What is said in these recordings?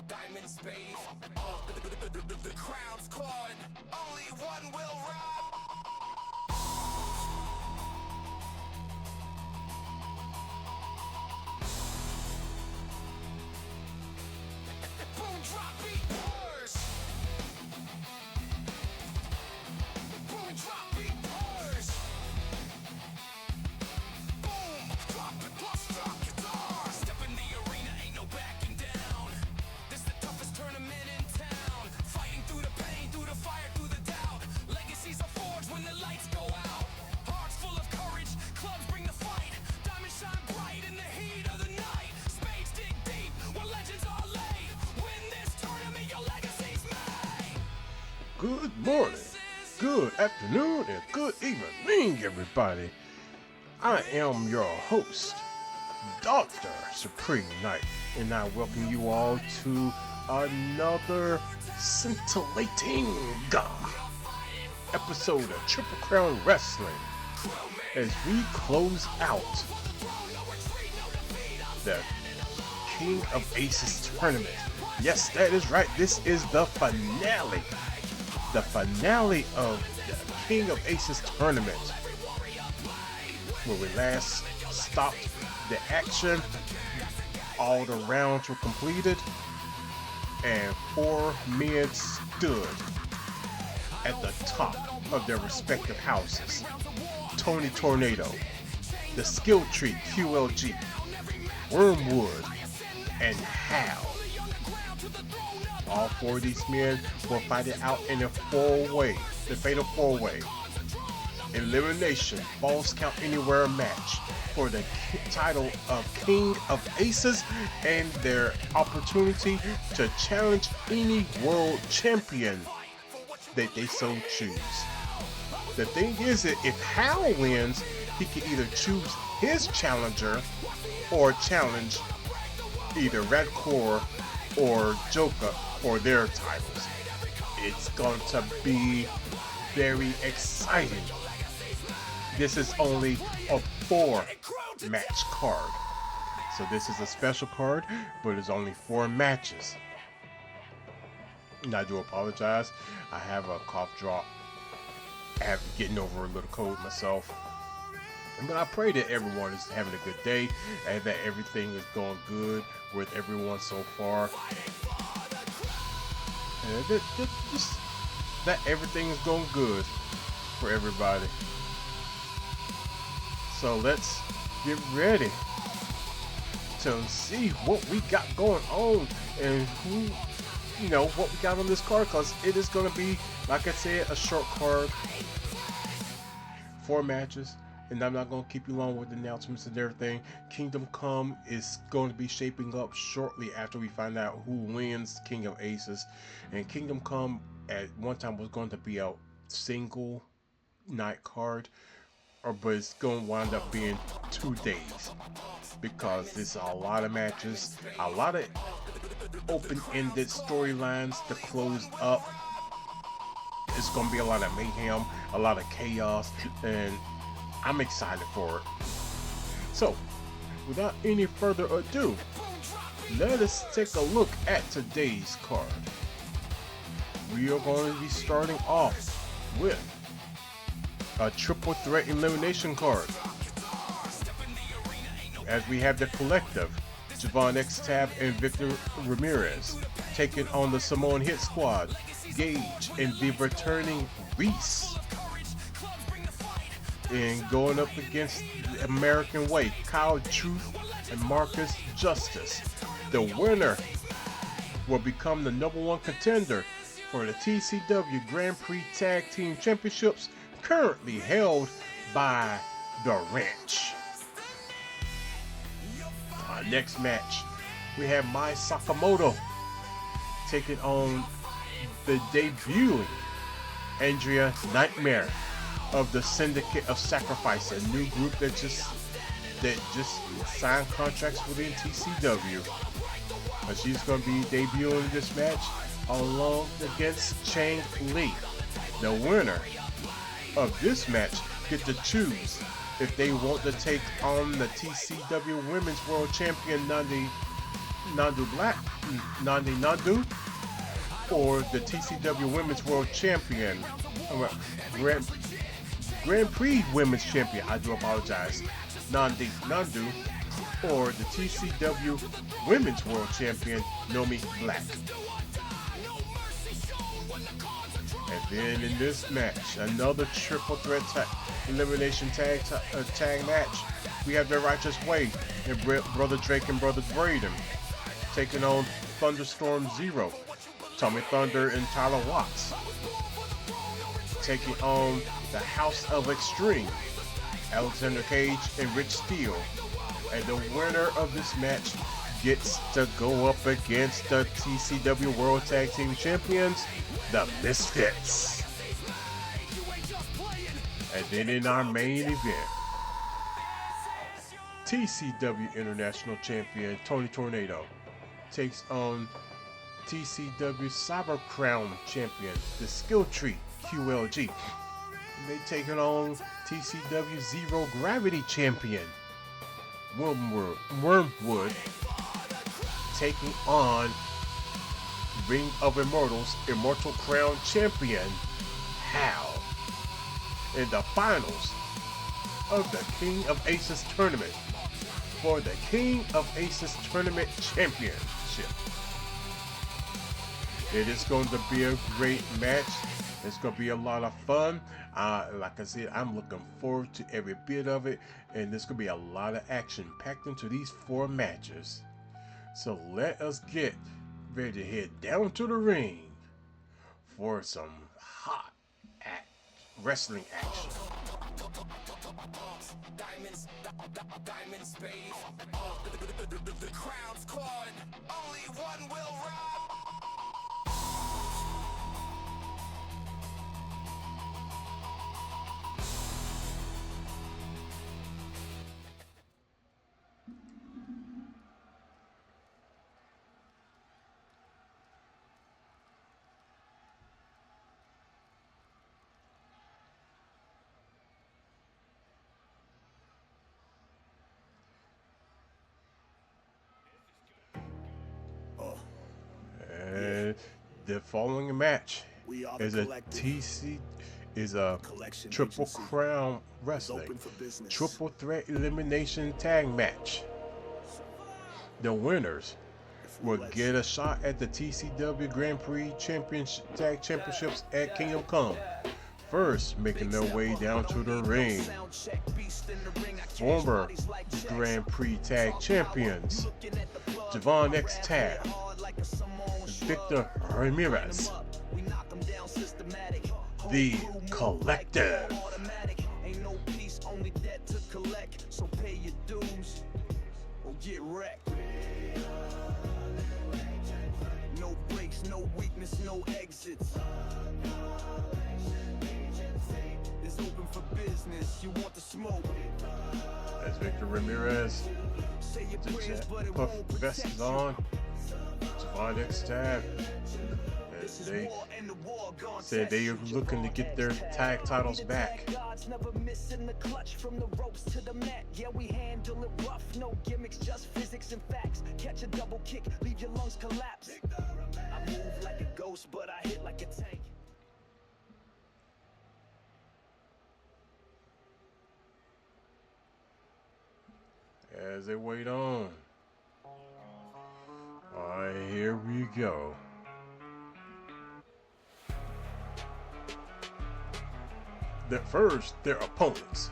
Diamond spades, the crowd's calling, only one will rise. Boom, drop, beat, purse. Boom, drop, beat, purse. Boom, drop it, plus drop guitar. Step in the arena, ain't no backing down. This the toughest tournament in town. Fighting through the pain, through the fire, through the doubt. Legacies are forged when the lights go out. Hearts full of courage, clubs bring the fight. Diamonds shine bright in the heat of the night. Spades dig deep where legends are laid. Win this tournament, your legacy's made. Good morning, good afternoon, and good evening, everybody. I am your host, Dr. Supreme Knight, and I welcome you all to another scintillating episode of Triple Crown Wrestling as we close out the King of Aces tournament. Yes, that is right. This is the finale. The finale of the King of Aces tournament, where we last stopped the action. All the rounds were completed, and 4 men stood at the top of their respective houses. Tony Tornado, the Skill Tree QLG, Wormwood, and Hal. All 4 of these men will fight it out in a 4-way, the fatal 4-way elimination falls count anywhere match for the title of King of Aces and their opportunity to challenge any world champion that they so choose. The thing is that if Hal wins, he can either choose his challenger or challenge either Radcore or Joker for their titles. It's going to be very exciting. This is only a 4-match card. So this is a special card, but it's only 4 matches. And I do apologize. I have a cough drop. I have been getting over a little cold myself. But I pray that everyone is having a good day and that everything is going good with everyone so far. And just that everything is going good for everybody. So let's get ready to see what we got going on and who, what we got on this card, because it is going to be, like I said, a short card, 4 matches. And I'm not going to keep you long with the announcements and everything. Kingdom Come is going to be shaping up shortly after we find out who wins King of Aces. And Kingdom Come at one time was going to be a single night card, but it's going to wind up being 2 days because there's a lot of matches, a lot of open-ended storylines to close up. It's going to be a lot of mayhem, a lot of chaos, and I'm excited for it. So, without any further ado, let us take a look at today's card. We are going to be starting off with a triple threat elimination card, as we have the collective, Javon X-Tab and Victor Ramirez, taking on the Samoan Hit Squad, Gage and the returning Reese. And going up against the American Way, Kyle Truth and Marcus Justice. The winner will become the #1 contender for the TCW Grand Prix Tag Team Championships, currently held by The Ranch. Our next match, we have Mai Sakamoto taking on the debuting Andrea Nightmare of the Syndicate of Sacrifice, a new group that just signed contracts within TCW. But she's going to be debuting this match along against Chang Lee. The winner of this match get to choose if they want to take on the TCW Women's World Champion Nandi Nandi Nandu, or the TCW Women's World Champion, Grand, Grand Prix Women's Champion, I do apologize, Nandi Nandu, or the TCW Women's World Champion, Nomi Black. And then in this match, another triple threat elimination tag match, we have the Righteous Way and Brother Drake and Brother Braden taking on Thunderstorm Zero, Tommy Thunder and Tyler Watts, taking on the House of Extreme, Alexander Cage and Rich Steele. And the winner of this match gets to go up against the TCW World Tag Team Champions, the Misfits. And then in our main event, TCW International Champion Tony Tornado takes on TCW Cyber Crown Champion, the Skill Tree QLG. They taking on TCW Zero Gravity Champion Wormwood, taking on Ring of Immortals Immortal Crown Champion Hal in the finals of the King of Aces tournament for the King of Aces tournament championship. It is going to be a great match. It's going to be a lot of fun. Like I said, I'm looking forward to every bit of it, and there's going to be a lot of action packed into these 4 matches. So let us get ready to head down to the ring for some hot wrestling action. The crowd's calling, only one will rise. The following match is a Triple Crown Wrestling Triple Threat Elimination Tag Match. The winners will get a shot at the TCW Grand Prix Tag Championships at Kingdom Come. First, making their way down to the ring, former Grand Prix Tag Champions Javon X Tab, Victor Ramirez, The Collective. No breaks, no weakness, no exits. It's open for business. You want the smoke? As Victor Ramirez, the puff vest is on. Javon X Tab. They said they are looking to get their tag titles back. Never missing the clutch from the ropes to the mat. Yeah, we handle it rough, no gimmicks, just physics and facts. Catch a double kick, leave your lungs collapse. I move like a ghost, but I hit like a tank. As they wait on. Alright, here we go. First, their opponents.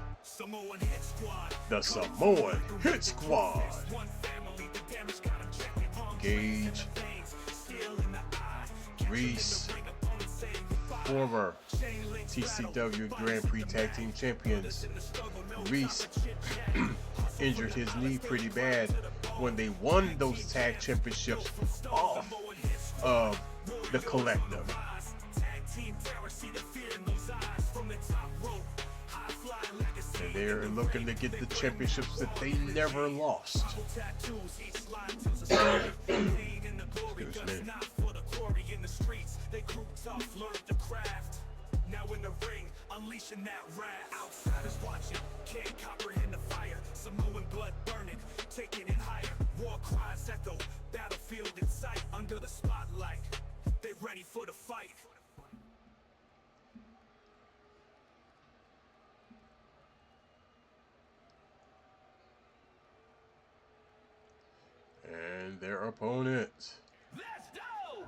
The Samoan Hit Squad. Gage, Reese, former TCW Grand Prix Tag Team Champions. Reese injured his knee pretty bad when they won those tag championships off of the Collective. And they're looking to get the championships that they never lost. Excuse me. Now in the ring, unleashing that wrath. Outsiders watching, can't comprehend the fire. Samoan blood burning, taking it higher. War cries echo, battle field in sight under the spotlight. They ready for the fight. And their opponent. Let's go!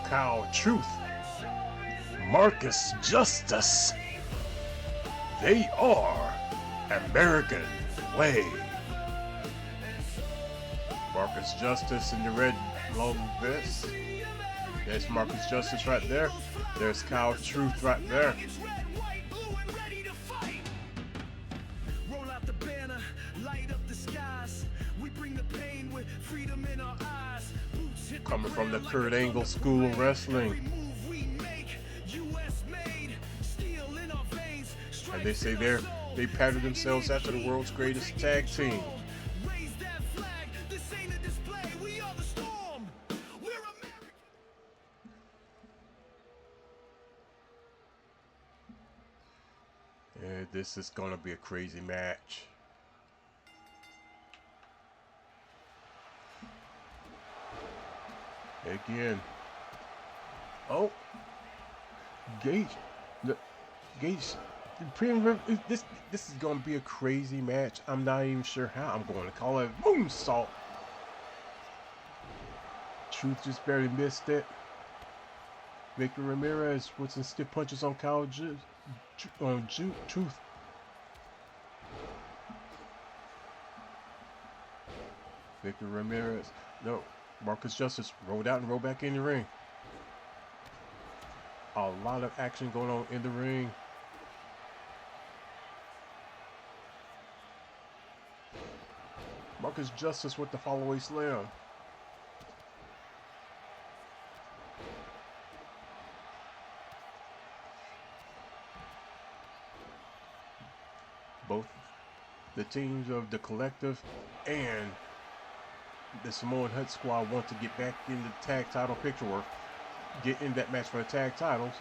Cow Truth. Marcus Justice. They are American Way. Marcus Justice in the red long vest. There's Marcus Justice right there. There's Cow Truth right there. Roll out the banner, light up the skies. We bring the pain with freedom in our eyes. Boots hit Coming from the Kurt Angle School of Wrestling. And they say they patted themselves after the world's greatest tag team. Raise that flag, this ain't a display, we are the storm. We're American. Yeah, this is gonna be a crazy match. Again. Oh, Gage. Gage. This is gonna be a crazy match. I'm not even sure how I'm going to call it. Moonsault. Truth just barely missed it. Victor Ramirez with some stiff punches on Truth. Victor Ramirez. No. Marcus Justice rolled out and rolled back in the ring. A lot of action going on in the ring. Marcus Justice with the fallaway slam. Both the teams of the Collective and the Samoan Hut Squad want to get back in the tag title picture, or get in that match for the tag titles,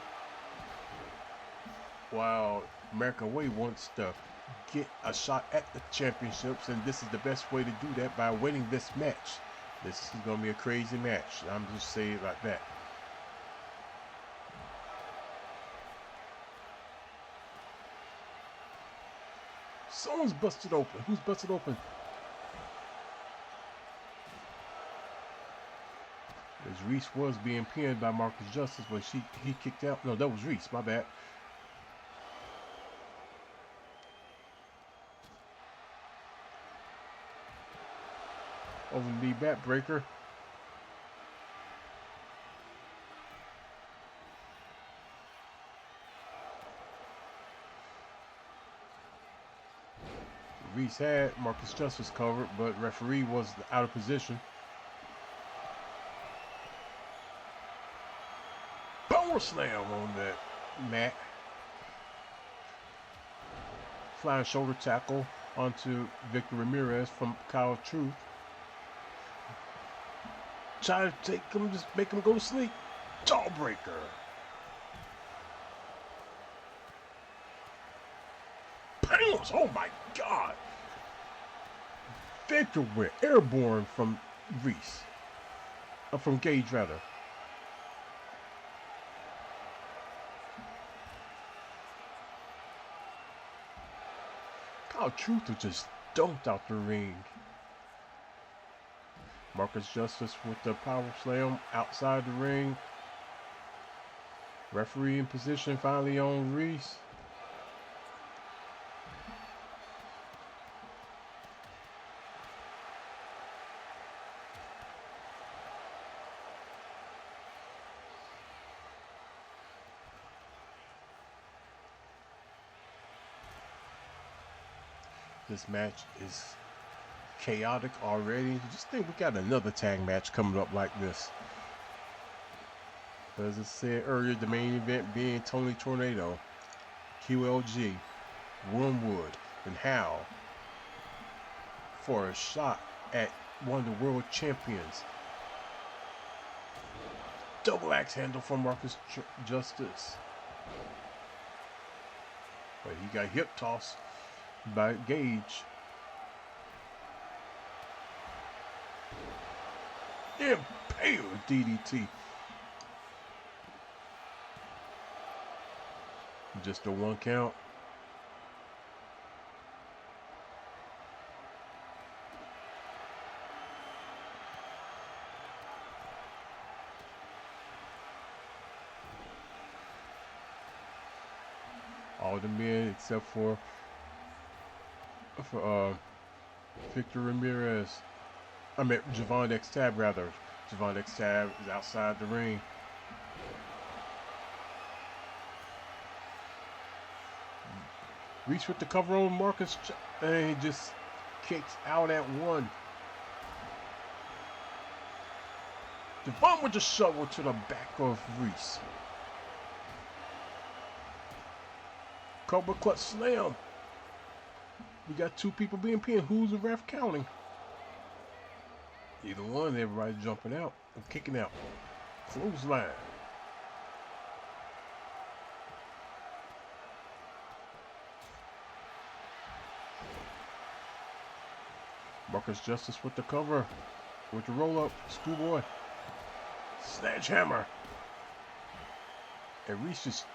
while American Way wants to get a shot at the championships, and this is the best way to do that, by winning this match. This is going to be a crazy match. I'm just saying it like that. Someone's busted open. Who's busted open? As Reese was being pinned by Marcus Justice, but he kicked out. No, that was Reese. My bad. Over the knee backbreaker. Reese had Marcus Justice covered, but referee was out of position. Power slam on that mat. Flying shoulder tackle onto Victor Ramirez from Cow Truth. Try to take him, just make him go to sleep. Jawbreaker. Pounds! Oh my God! Victor went airborne from Reese. From Gage, rather. Cow Truth was just dumped out the ring. Marcus Justice with the power slam outside the ring. Referee in position finally on Reese. This match is chaotic already. Just think we got another tag match coming up like this. As I said earlier, the main event being Tony Tornado, QLG, Wormwood, and Hal for a shot at one of the world champions. Double axe handle from Marcus Justice. But he got hip tossed by Gage. Impale DDT. Just a 1 count. All the men except for Victor Ramirez. I meant Javon X Tab rather. Javon X Tab is outside the ring. Reach with the cover on Marcus, and he just kicks out at 1. Javon with the shovel to the back of Reese. Cobra Clutch Slam. We got 2 people being pinned. Who's the ref counting? Either one, everybody's jumping out and kicking out. Clothesline. Marcus Justice with the cover. With the roll up. Schoolboy. Sledgehammer. And Reese just,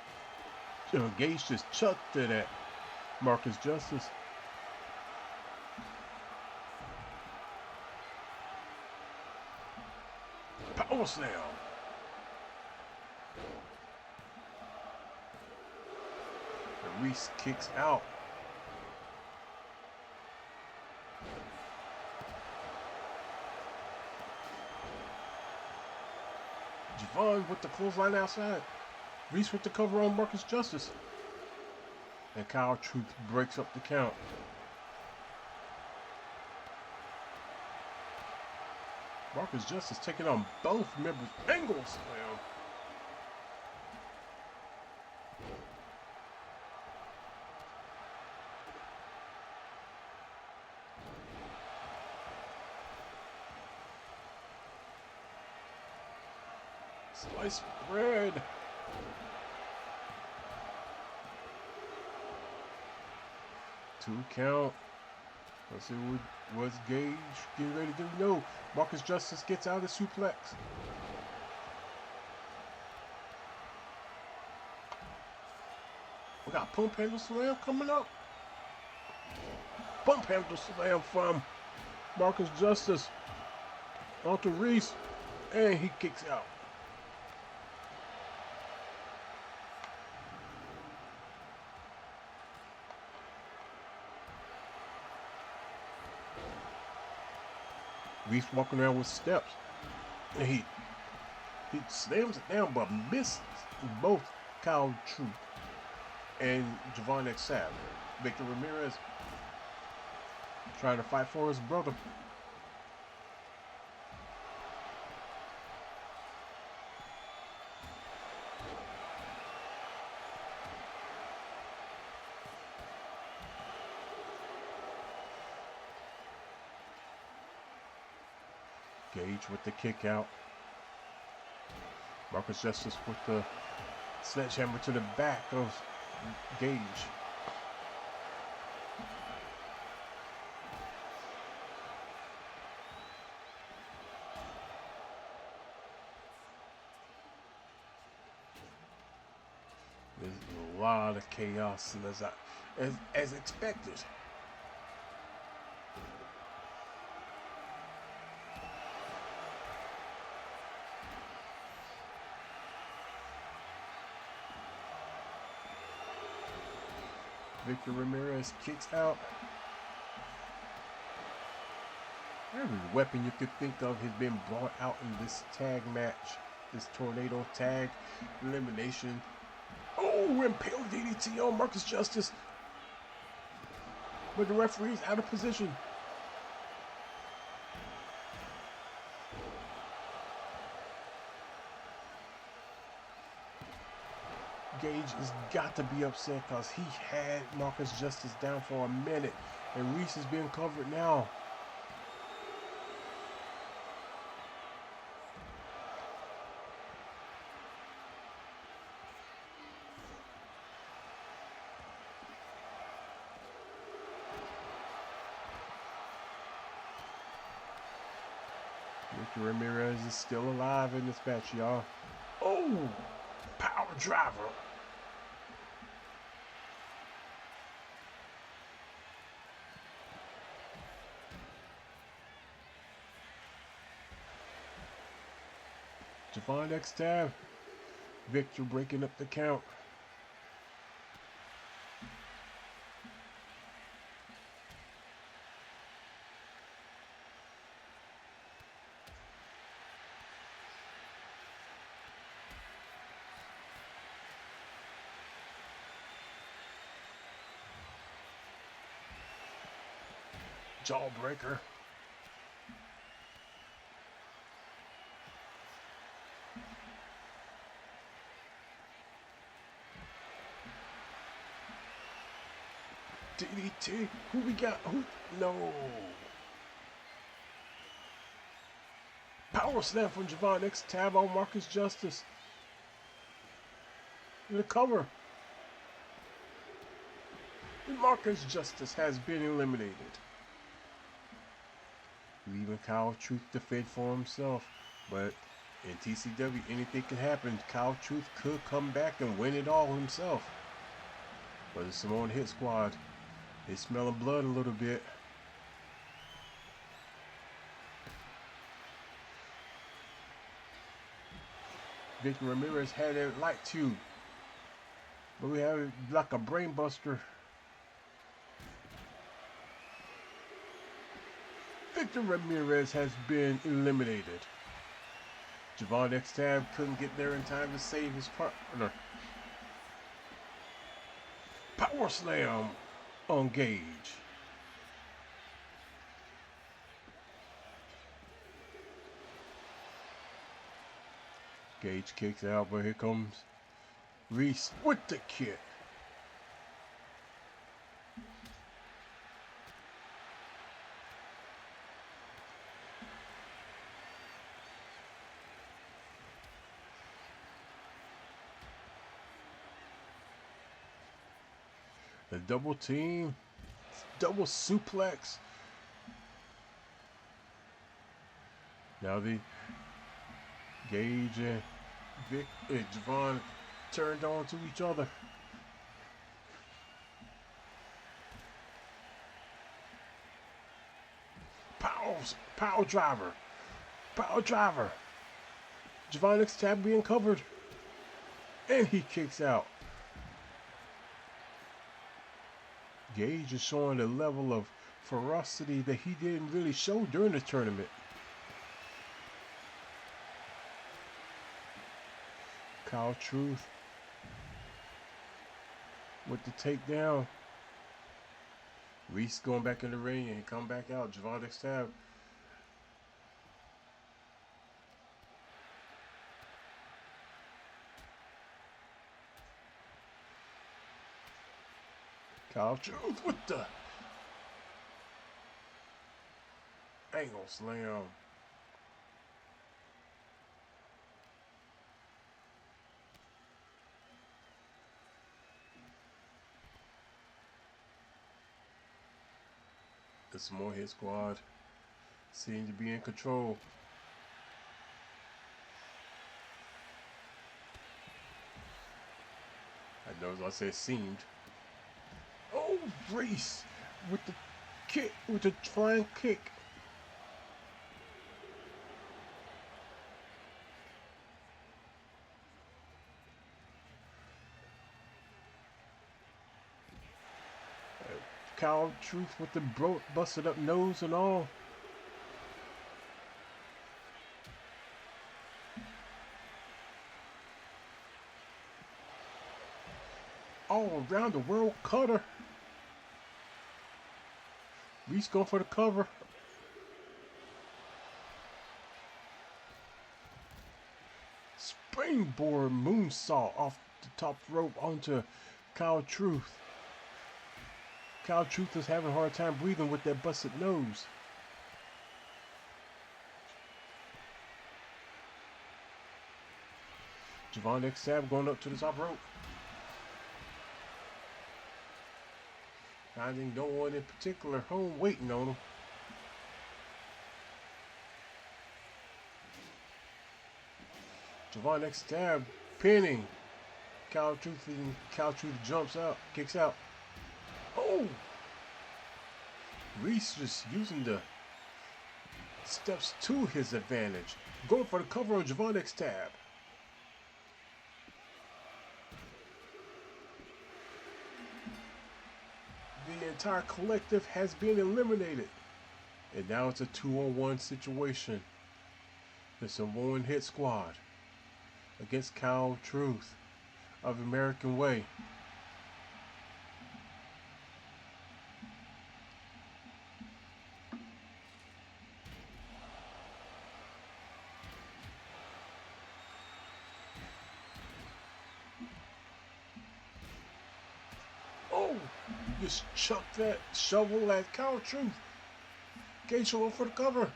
Gage just chucked it at Marcus Justice. Power slam. And Reese kicks out. Javon with the clothesline outside. Reese with the cover on Marcus Justice. And Kyle Truth breaks up the count. Marcus Justice taking on both members. Angle slam. Slice bread. Two count. Let's see what's Gage getting ready to do. No. Marcus Justice gets out of the suplex. We got pump handle slam coming up. Pump handle slam from Marcus Justice onto Reese. And he kicks out. Reese walking around with steps. And he slams it down but misses both Kyle Truth and Javon X Sav. Victor Ramirez trying to fight for his brother. Gage with the kick out. Marcus Justice with the sledgehammer to the back of Gage. There's a lot of chaos as expected. Victor Ramirez kicks out. Every weapon you could think of has been brought out in this tag match. This tornado tag elimination. Oh, impale DDT on Marcus Justice. But the referee's out of position. Gage has got to be upset because he had Marcus Justice down for a minute. And Reese is being covered now. Victor Ramirez is still alive in this match, y'all. Oh, power driver. Javon X tab. Victor breaking up the count. Jawbreaker. DDT. Who we got? Who? No. Power slam from Javon X tab on Marcus Justice. The cover. And Marcus Justice has been eliminated, leaving Kyle Truth to fend for himself. But in TCW, anything can happen. Kyle Truth could come back and win it all himself. But the Samoan Hit Squad, they smell of blood a little bit. Victor Ramirez had a light tube, but we have like a brain buster. Victor Ramirez has been eliminated. Javon X tab couldn't get there in time to save his partner. Power slam on Gage. Gage kicks out, but here comes Reese with the kick. The double team, double suplex. Now the Gage and Javon turned on to each other. Power driver. Javon X tab being covered. And he kicks out. Gage is showing a level of ferocity that he didn't really show during the tournament. Kyle Truth with the takedown. Reese going back in the ring and come back out. Javon X tab. Kyle Truth with the angle slam. The Samoan Hit Squad seem to be in control. I know I said seemed. Oh, Reese with the kick, with the flying kick. Kyle Truth with the busted up nose and all. All around the world cutter. Reese going for the cover. Springboard moonsault off the top rope onto Kyle Truth. Kyle Truth is having a hard time breathing with that busted nose. Javon X tab going up to the top rope. Finding no one in particular home waiting on him. Javon next stab, pinning. Cow Truth and Cow Truth jumps out, kicks out. Oh! Reese just using the steps to his advantage. Going for the cover on Javon next tab. The entire collective has been eliminated. And now it's a 2-on-1 situation. The Samoan Hit Squad against Cow Truth of American Way. Oh, just chuck that shovel at Cow Truth. Gage going for the cover.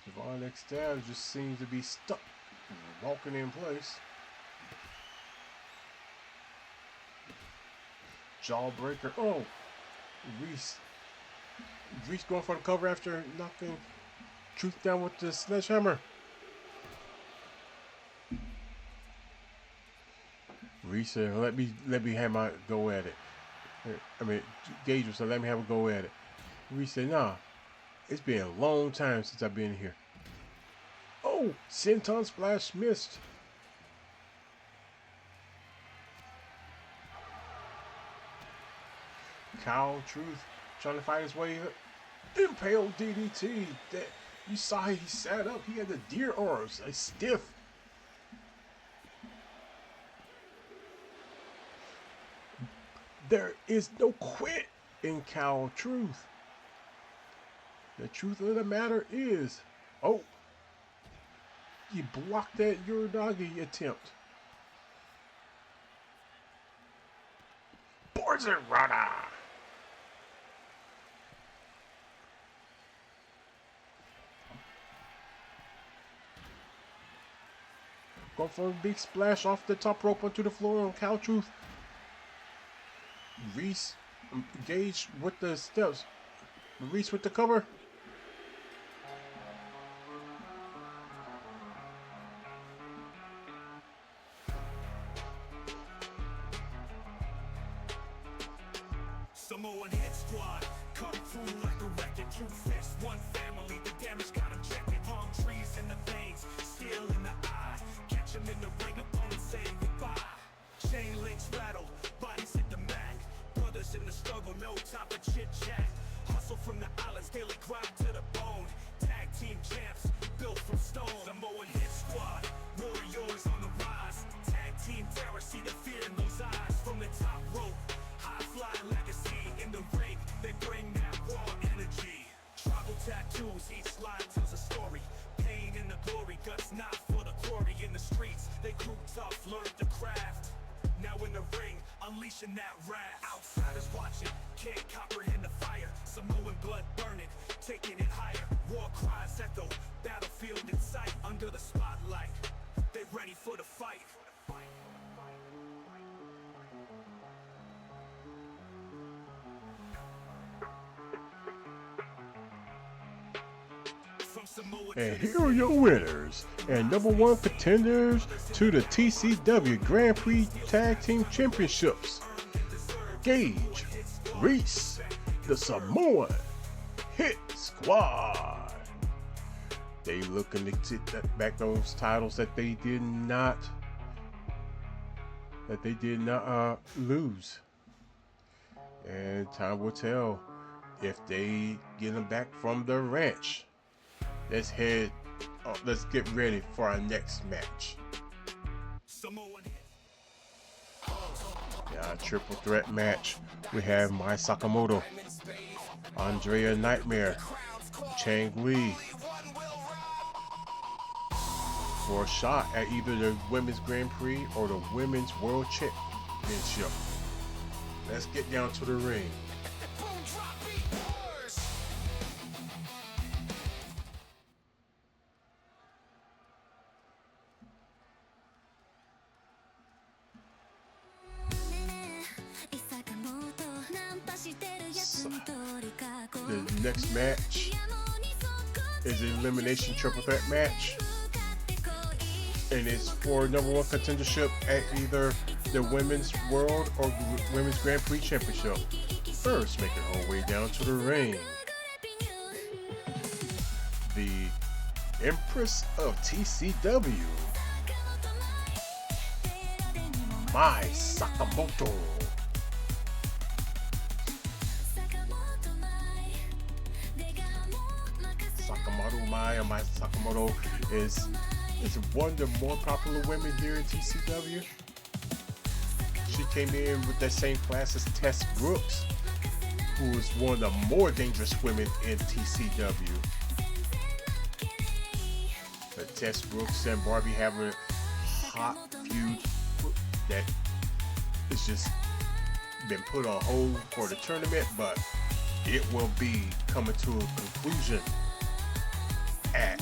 Javon next stab just seems to be stuck, walking in place. Jawbreaker. Oh, Reese going for the cover after knocking Truth down with the sledgehammer. Reese said, let me have my go at it. I mean, Gage said, let me have a go at it. Reese said, nah, it's been a long time since I've been here. Oh, Senton Splash missed. Cow Truth trying to fight his way up. Impale DDT. That you saw he sat up. He had the deer arms, a stiff. There is no quit in Cow Truth. The truth of the matter is, oh, you blocked that Uranagi attempt. Poison Runner. Go for a big splash off the top rope onto the floor on Cow Truth. Reese Gage with the steps. Reese with the cover. Samoan Hit Squad come through like a wrecking. True fist, one family. The damage got them checking. Palm trees in the veins, steel in the eye. Catch them in the ring, opponent saying goodbye. Chain links rattle, bodies hit the mat. Brothers in the struggle, no time for chit chat. Hustle from the islands, daily grind to the bone. Tag team champs, built from stone. Samoan Hit Squad, warriors on the rise. Tag team terror, see the fear in those eyes. From the top rope, high flying legacy. In the ring, they bring that raw energy. Tribal tattoos, each slide tells a story. Pain in the glory, guts not for the glory. In the streets, they grew tough, learned the craft. Now in the ring, unleashing that wrath. Outsiders watching, can't comprehend the fire. Samoan blood burning, taking it higher. War cries echo, battlefield in sight. Under the spotlight, they ready for the fight. And here are your winners and #1 contenders to the TCW Grand Prix Tag Team Championships. Gage, Reese, the Samoan Hit Squad. They looking to get back those titles that they did not lose. And time will tell if they get them back from the ranch. Let's get ready for our next match. Yeah, triple threat match. We have Mai Sakamoto, Andrea Nightmare, Chang Lee for a shot at either the Women's Grand Prix or the Women's World Championship. Let's get down to the ring. The next match is an elimination triple threat match, and it's for #1 contendership at either the Women's World or Women's Grand Prix Championship. First, making her way down to the ring, the Empress of TCW, Mai Sakamoto. Mai Sakamoto is one of the more popular women here in TCW. She came in with that same class as Tess Brooks, who is one of the more dangerous women in TCW. But Tess Brooks and Barbie have a hot feud that has just been put on hold for the tournament, but it will be coming to a conclusion at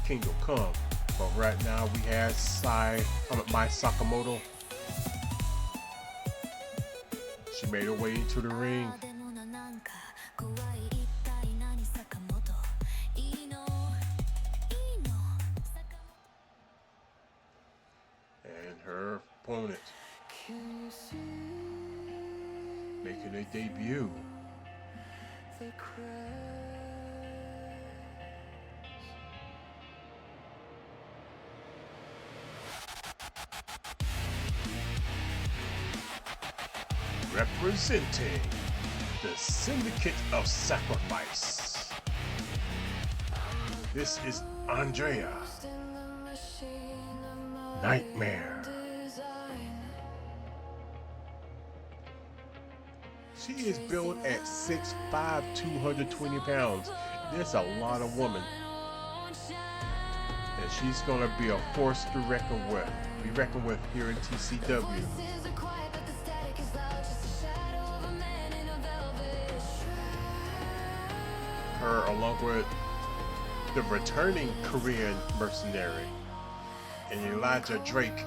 Kingdom Come. But right now we have Mai Sakamoto. She made her way into the ring. And her opponent making a debut. Representing the Syndicate of Sacrifice, this is Andrea Nightmare. She is billed at 6'5", 220 pounds. That's a lot of woman. And she's gonna be a force to be reckoned with here in TCW. Her, along with the returning Korean mercenary and Elijah Drake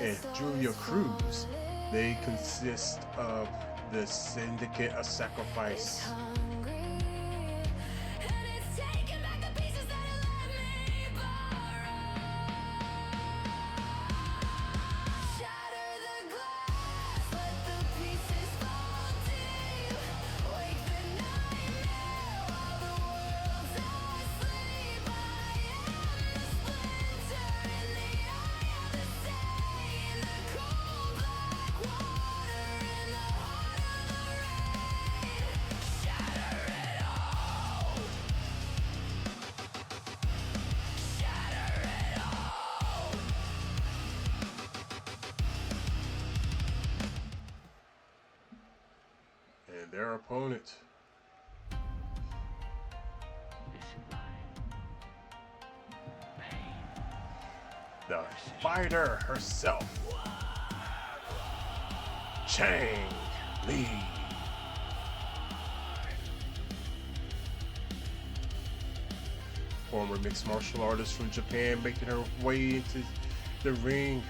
and Julia Cruz, they consist of the Syndicate of Sacrifice. And their opponent, the fighter herself, Chang Li. Former mixed martial artist from Japan, making her way into the ring.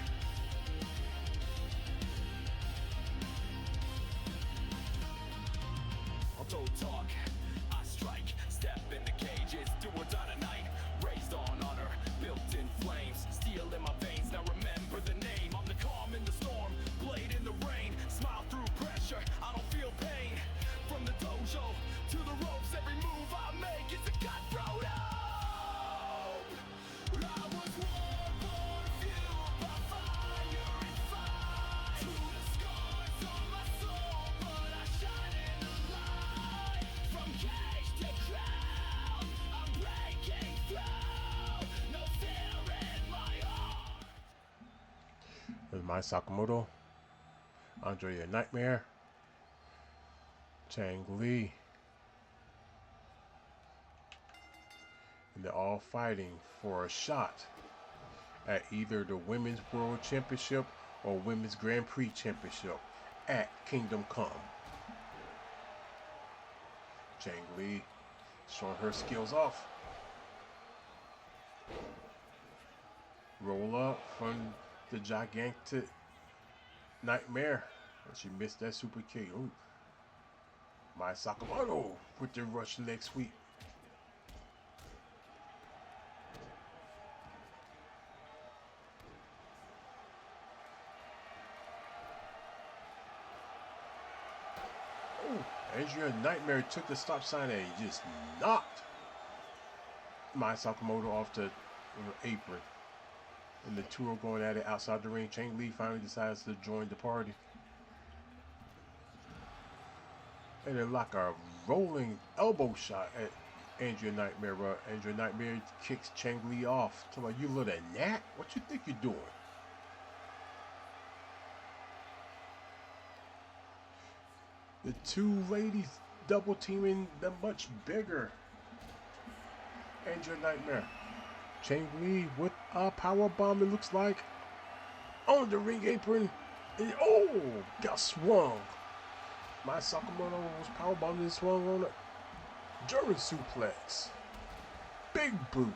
Mai Sakamoto, Andrea Nightmare, Chang Li, and they're all fighting for a shot at either the Women's World Championship or Women's Grand Prix Championship at Kingdom Come. Chang Li showing her skills off. Roll up from the gigantic Nightmare. She missed that super kick. Ooh. Mai Sakamoto with the Russian leg sweep. Oh, Andrea Nightmare took the stop sign and just knocked Mai Sakamoto off the apron. And the two are going at it outside the ring. Chang Li finally decides to join the party. And then like a rolling elbow shot at Andrea Nightmare. But Andrea Nightmare kicks Chang Li off. So like, you little gnat? What you think you're doing? The two ladies double teaming the much bigger Andrea Nightmare. Chang Li with a power bomb, it looks like, on the ring apron. And, oh, got swung. Mai Sakamoto was powerbombed and swung on a German suplex. Big boot.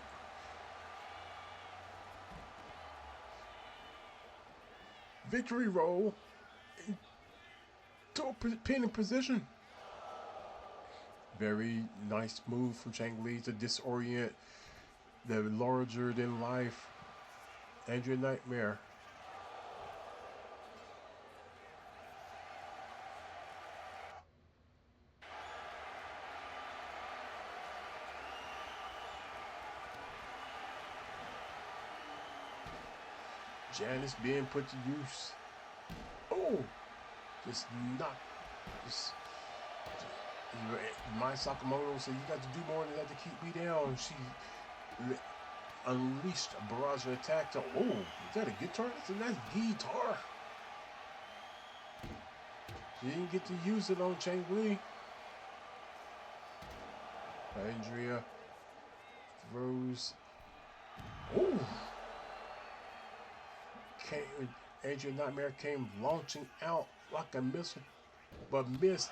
Victory roll to a pinning position. Very nice move from Chang Li to disorient the larger than life Andrea Nightmare. Janice being put to use. Oh, just not. Just, Mai Sakamoto said, "You got to do more than that to keep me down." She unleashed a barrage of attack to. Oh, is that a guitar? That's a nice guitar. She didn't get to use it on Chang Li. Andrea throws. Oh. Andrea Nightmare came launching out like a missile, but missed.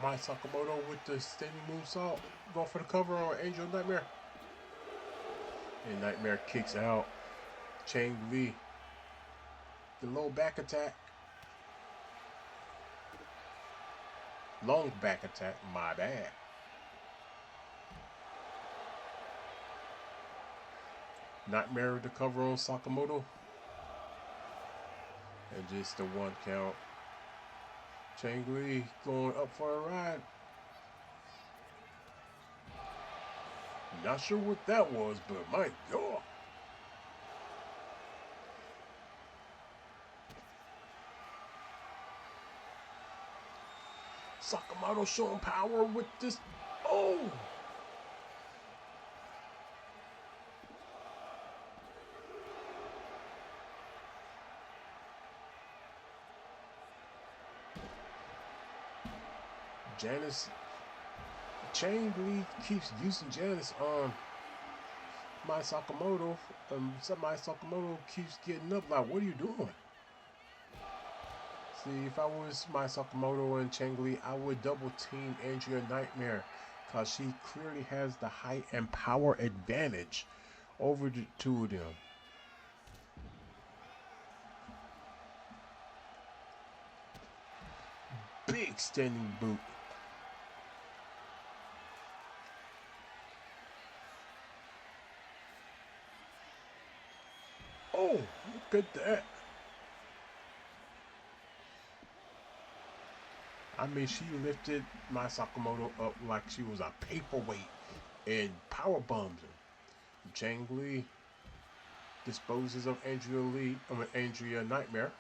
Mai Sakamoto with the standing moonsault, going for the cover on Andrea Nightmare. And Nightmare kicks out Chang Li. The low back attack. Long back attack, my bad. Nightmare to cover on Sakamoto. And just the one count. Chang Li going up for a ride. Not sure what that was, but my God. Sakamoto showing power with this. Oh! Janice, Chang Li keeps using Janice on Mai Sakamoto. Mai Sakamoto keeps getting up like, what are you doing? See, if I was Mai Sakamoto and Chang Li, I would double team Andrea Nightmare because she clearly has the height and power advantage over the two of them. Big standing boot. Oh, look at that. I mean, she lifted Mai Sakamoto up like she was a paperweight and power bombed him. Chang Li disposes of Andrea Nightmare.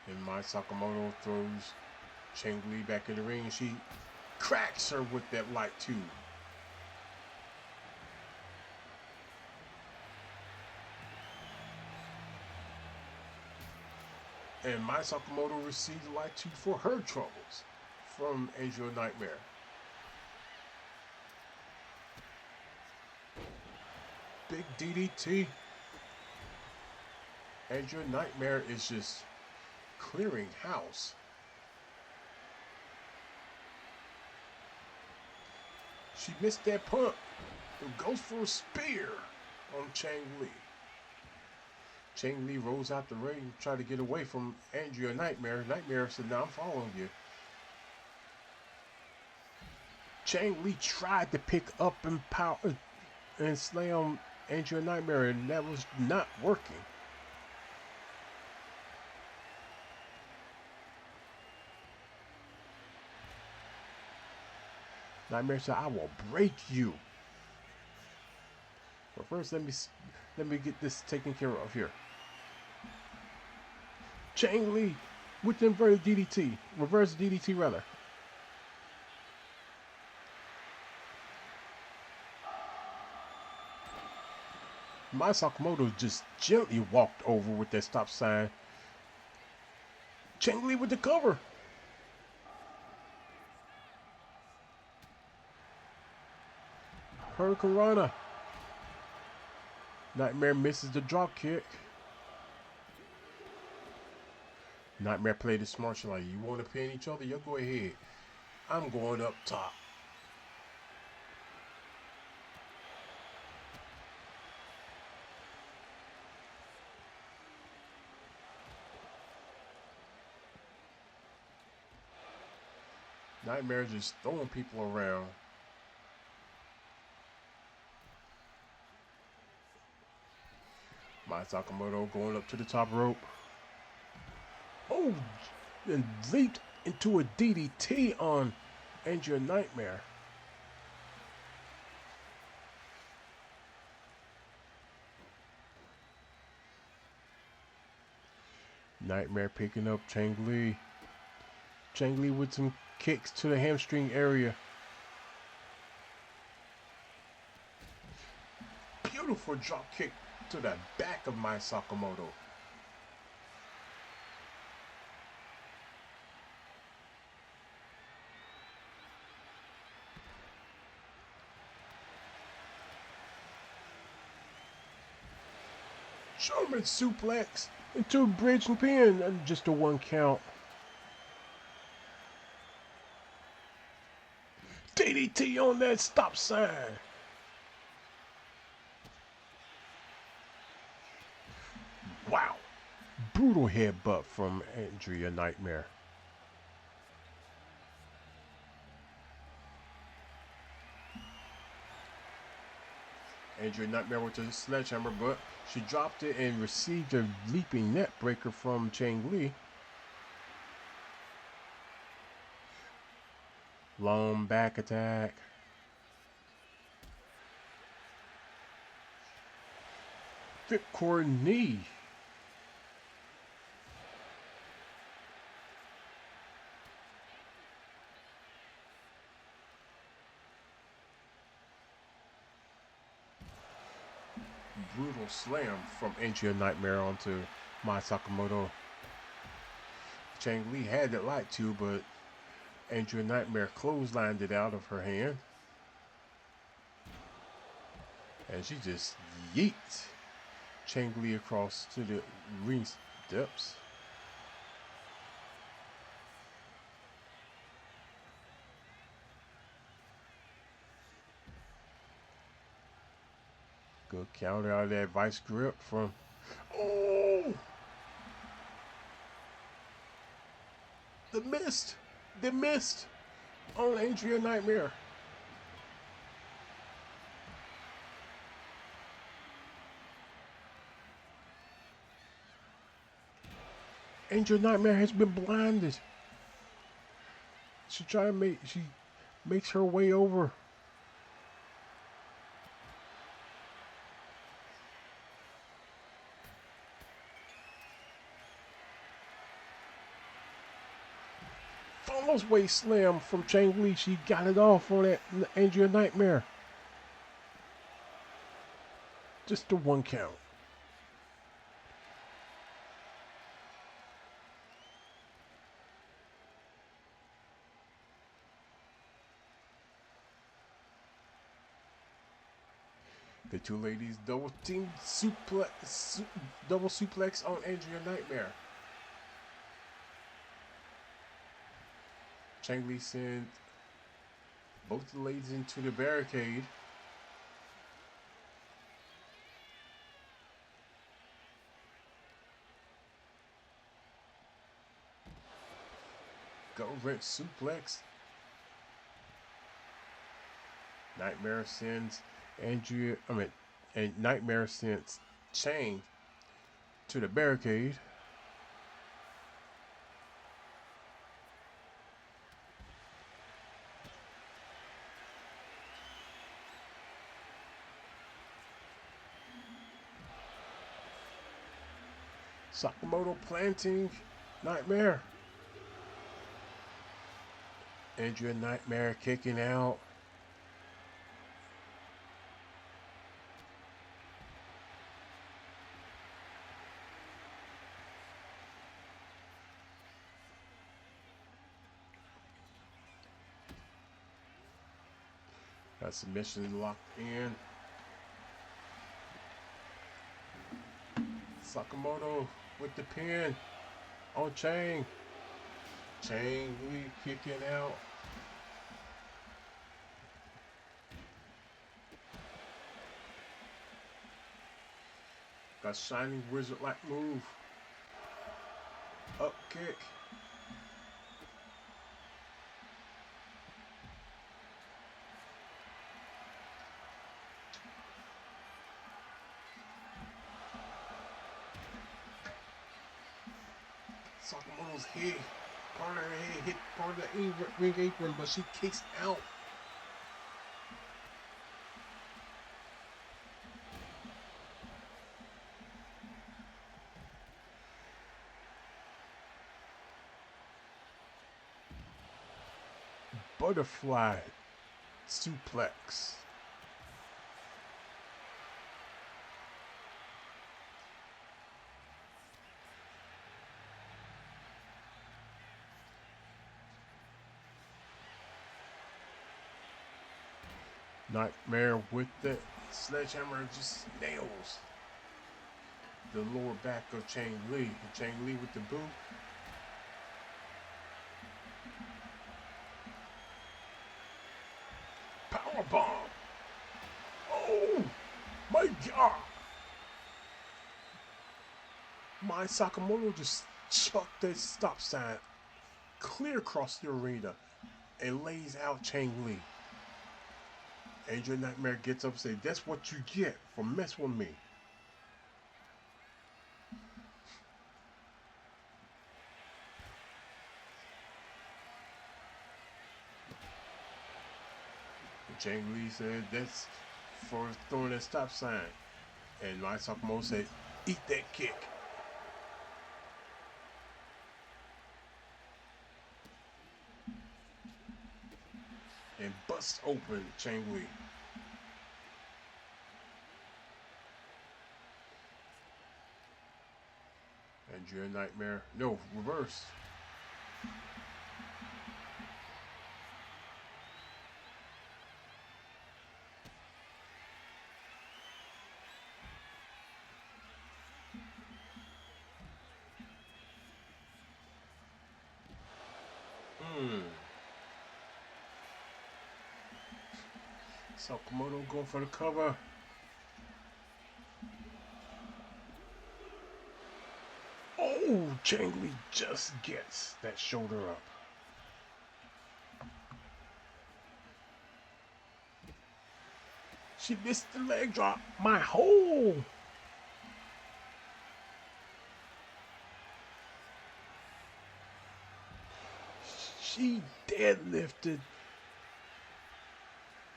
And Mai Sakamoto throws Chang Li back in the ring and she cracks her with that light tube. And Mai Sakamoto received the light tube for her troubles from Andrea Nightmare. Big DDT. Andrea Nightmare is just clearing house. She missed that pump and goes for a spear on Chang Li. Chang Li rolls out the ring to try to get away from Andrea Nightmare. Nightmare said, "Now I'm following you." Chang Li tried to pick up and power and slam Andrea Nightmare, and that was not working. Nightmare said, I will break you. But first, let me get this taken care of here. Chang Li with the inverted DDT. Reverse DDT, rather. My Sakamoto just gently walked over with that stop sign. Chang Li with the cover. Hurricane Rana. Nightmare misses the drop kick. Nightmare played it smart. She's like, you want to pin each other? You go ahead. I'm going up top. Nightmare just throwing people around. My Sakamoto going up to the top rope. Oh, and leaped into a DDT on Andrea Nightmare. Nightmare picking up Chang Li. Chang Li with some kicks to the hamstring area. Beautiful drop kick to the back of my Sakamoto. German suplex into a bridge and pin, and just a 1 count. DDT on that stop sign. Wow. Brutal headbutt from Andrea Nightmare. Andrea Nightmare with the sledgehammer, but she dropped it and received a leaping net breaker from Chang Li. Long back attack. Ripcord knee. Brutal slam from Andrea Nightmare onto Mai Sakamoto. Chang Li had it like to, but Andrea Nightmare clotheslined it out of her hand. And she just yeets Chang Li across to the ring steps. Good counter out of that vice grip from... Oh! The mist! The mist on Andrea Nightmare. Andrea Nightmare has been blinded. She makes her way over. Follows way slam from Chang Li. She got it off on that Andrea Nightmare. Just a 1 count. The two ladies double suplex on Andrea Nightmare. Chang Li sent both the ladies into the barricade. Go red suplex. Nightmare sends Nightmare sends Chang to the barricade. Sakamoto planting. Nightmare. Andrea Nightmare kicking out. Got submission locked in. Sakamoto with the pin on Chang. Chang Li kicking out. Got Shining Wizard-like move. Up kick. Sakamoto's head, part of her head hit part of the ring apron, but she kicks out. Butterfly suplex. Nightmare with the sledgehammer just nails the lower back of Chang Li. Chang Li with the boot. Power bomb. Oh my God! My Sakamoto just chucked that stop sign clear across the arena and lays out Chang Li. Andrea Nightmare gets up and says, "That's what you get for messing with me." Chang Li said, "That's for throwing that stop sign." And my Sakamoto said, "Eat that kick." And busts open Chang Li. Andrea Nightmare. No, reverse. Sakamoto going for the cover. Oh, Chang Li just gets that shoulder up. She missed the leg drop. My hole. She deadlifted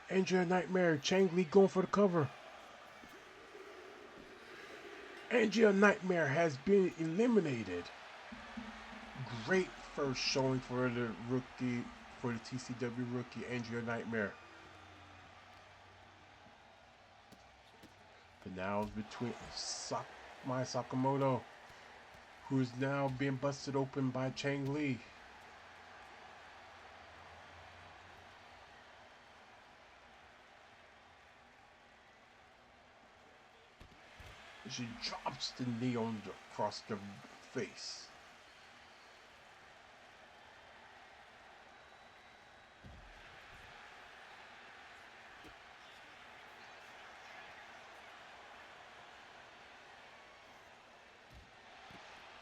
Andrea Nightmare. Chang Li going for the cover. Andrea Nightmare has been eliminated. Great first showing for the rookie, for the TCW rookie, Andrea Nightmare. But now it's between my Sakamoto, who is now being busted open by Chang Li. She drops the knee across the face.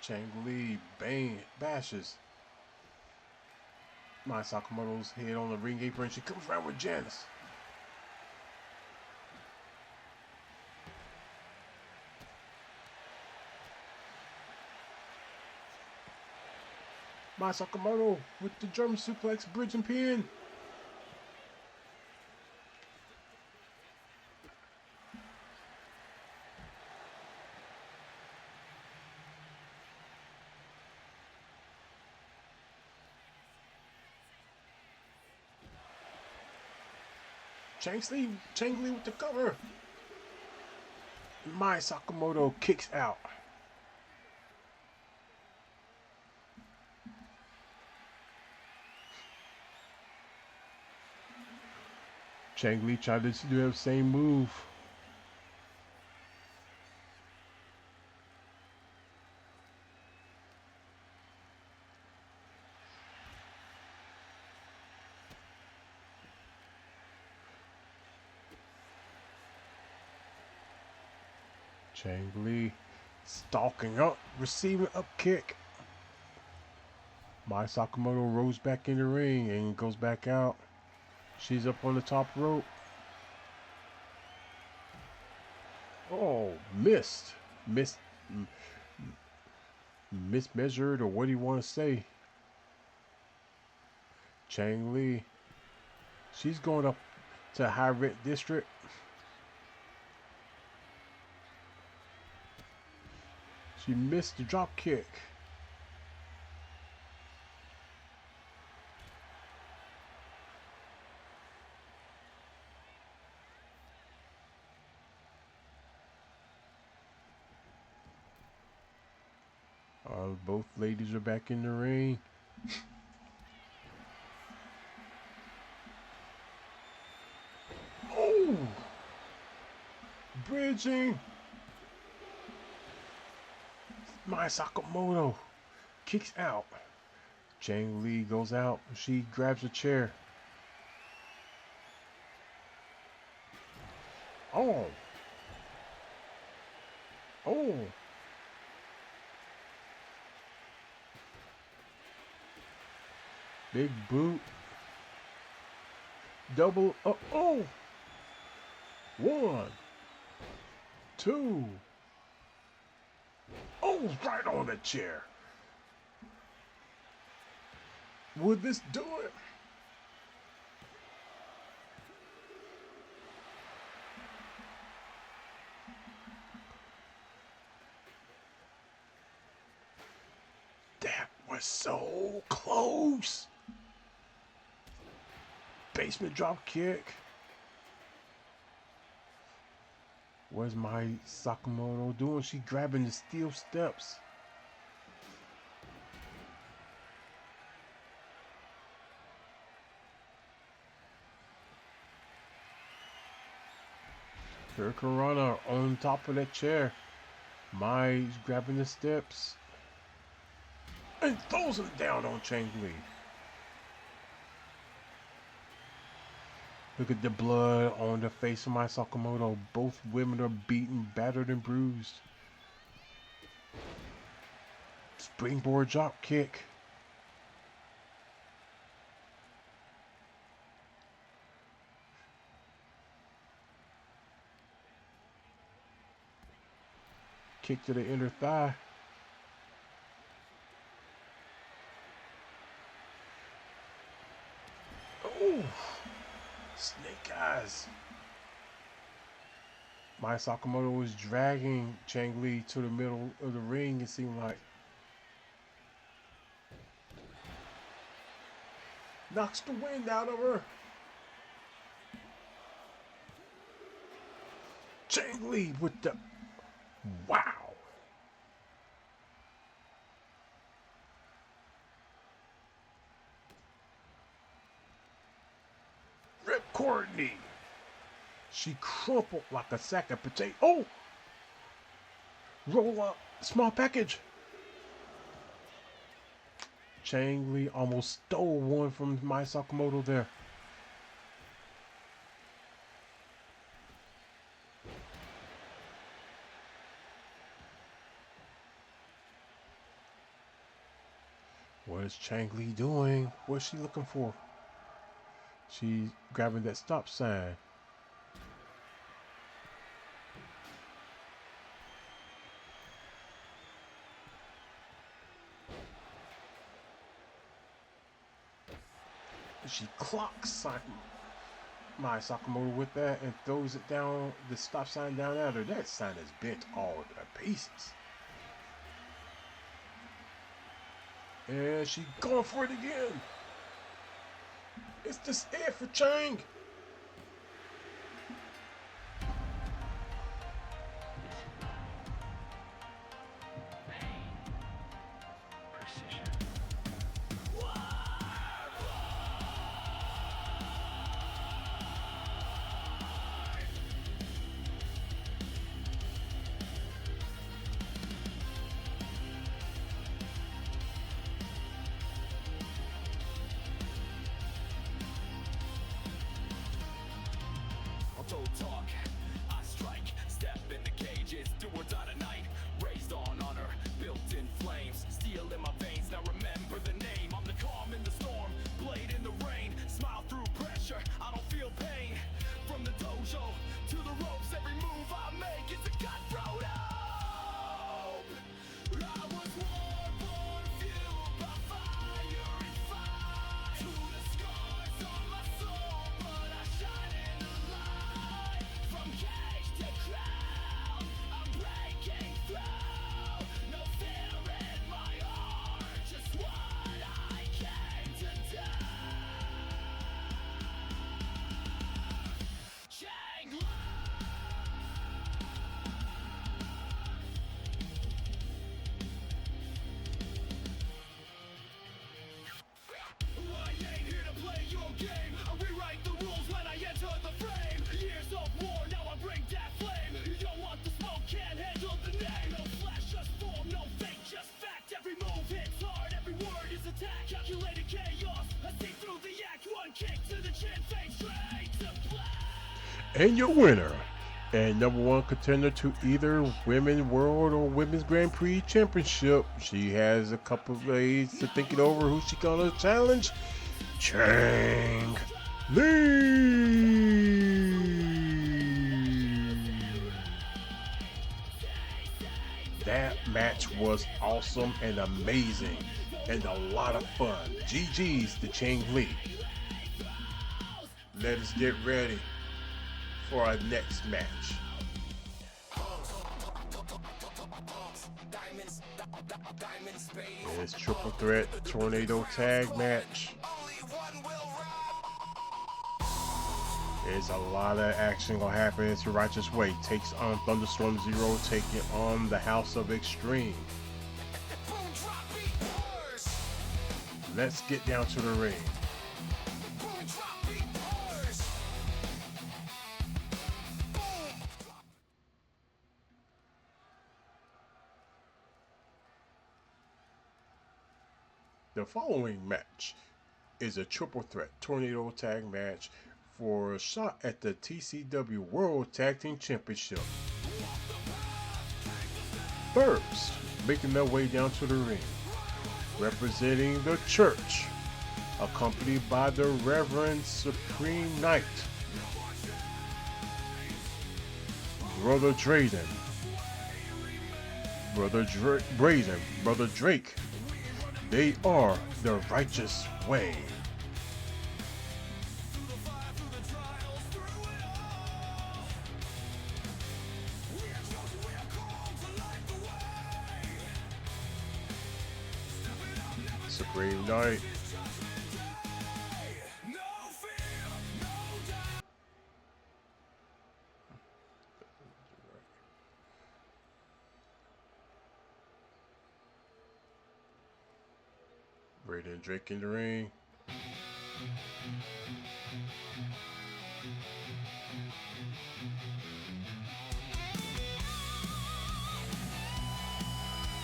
Chang Li bashes my Sakamoto's head on the ring apron. She comes around with Janice. My Sakamoto with the German suplex, bridge and pin. Chang Li with the cover. Mai Sakamoto kicks out. Chang Li tried to do the same move. Chang Li stalking up, receiving up kick. Mai Sakamoto rolls back in the ring and goes back out. She's up on the top rope. Oh, missed. Mismeasured, or what do you want to say? Chang Li. She's going up to high rent district. She missed the drop kick. Both ladies are back in the ring. Oh! Bridging! Mai Sakamoto kicks out. Chang Li goes out. She grabs a chair. Oh! Oh! Big boot. Double. Oh! 1, 2. Oh, right on the chair. Would this do it? That was so close. Basement drop kick. What's Mai Sakamoto doing? She grabbing the steel steps. Hurricanrana on top of that chair. Mai's grabbing the steps. And throws him down on Chang Li. Look at the blood on the face of Mai Sakamoto. Both women are beaten, battered, and bruised. Springboard drop kick. Kick to the inner thigh. Oh! Snake eyes. Mai Sakamoto was dragging Chang Li to the middle of the ring, it seemed like. Knocks the wind out of her. Chang Li with the... Wow. Rip Courtney. She crumpled like a sack of potato. Oh! Roll up. Small package. Chang Li almost stole one from Mai Sakamoto there. What is Chang Li doing? What's she looking for? She's grabbing that stop sign. She clocks Mai Sakamoto with that and throws it down, the stop sign down at her. That sign is bent all to pieces. And she going for it again. It's just it for Chang. Don't talk, I strike, step in the cages, do or die tonight. Raised on honor, built in flames, steel in my veins, now remember the name. I'm the calm in the storm, blade in the rain, smile through pressure, I don't feel pain. From the dojo to the ropes, every move I make is a cutthroat hope. I was born fueled by fire and fight. To the scars on my soul, but I shine in the light. From cage to crown, I'm breaking through. No fear in my heart, just what I came to do. Chang I ain't here to play your game. I rewrite the rules when I enter the frame. Years of war, now I bring that flame. You don't want the smoke, can't handle the name. No flash, just form, no fake, just fact. Every move hits hard, every word is attack. Calculated chaos, I see through the act. One kick to the chin, fade straight to black. And your winner, and #1 contender to either Women's World or Women's Grand Prix Championship. She has a couple of days to think it over who she gonna challenge. Chang Li. That match was awesome and amazing and a lot of fun. GG's to Chang Li. Let us get ready for our next match. It's triple threat tornado tag match. There's a lot of action gonna happen. It's your Righteous Way takes on Thunderstorm Zero, taking on the House of Extreme. Let's get down to the ring. The following match is a triple threat tornado tag match for a shot at the TCW World Tag Team Championship. First, making their way down to the ring, representing the church, accompanied by the Reverend Supreme Knight, Brother Drayden, Brother Drake. They are the Righteous Way. Supreme Knight. Brayden Drake in the ring.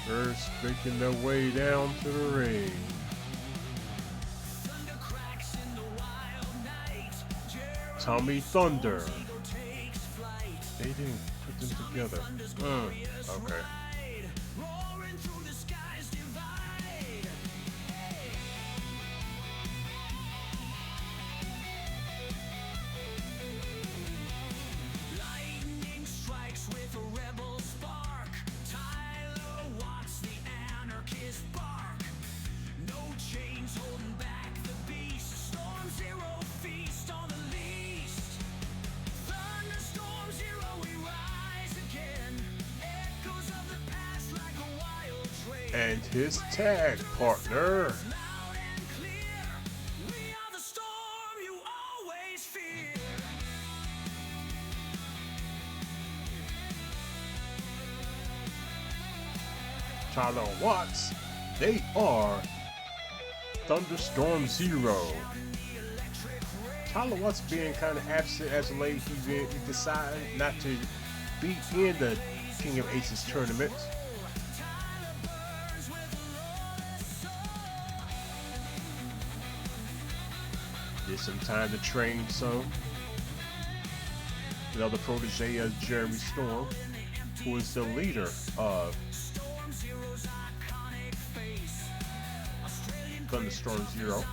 First, making their way down to the ring. Tommy Thunder. They didn't put them together. Okay. And his tag partner, Tyler Watts, they are Thunderstorm Zero. Tyler Watts being kind of absent as of late. He decided not to be in the King of Aces tournament. Did some time to train some. Another protege is Jeremy Storm, who is the leader of Thunderstorm Zero.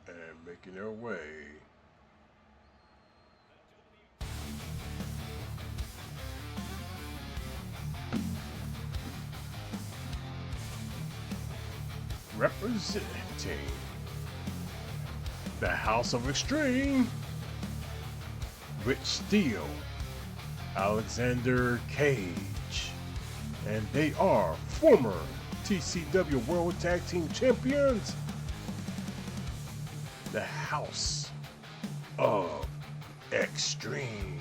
And making their way. Representing the House of Extreme, Rich Steele, Alexander Cage, and they are former TCW World Tag Team Champions, the House of Extreme.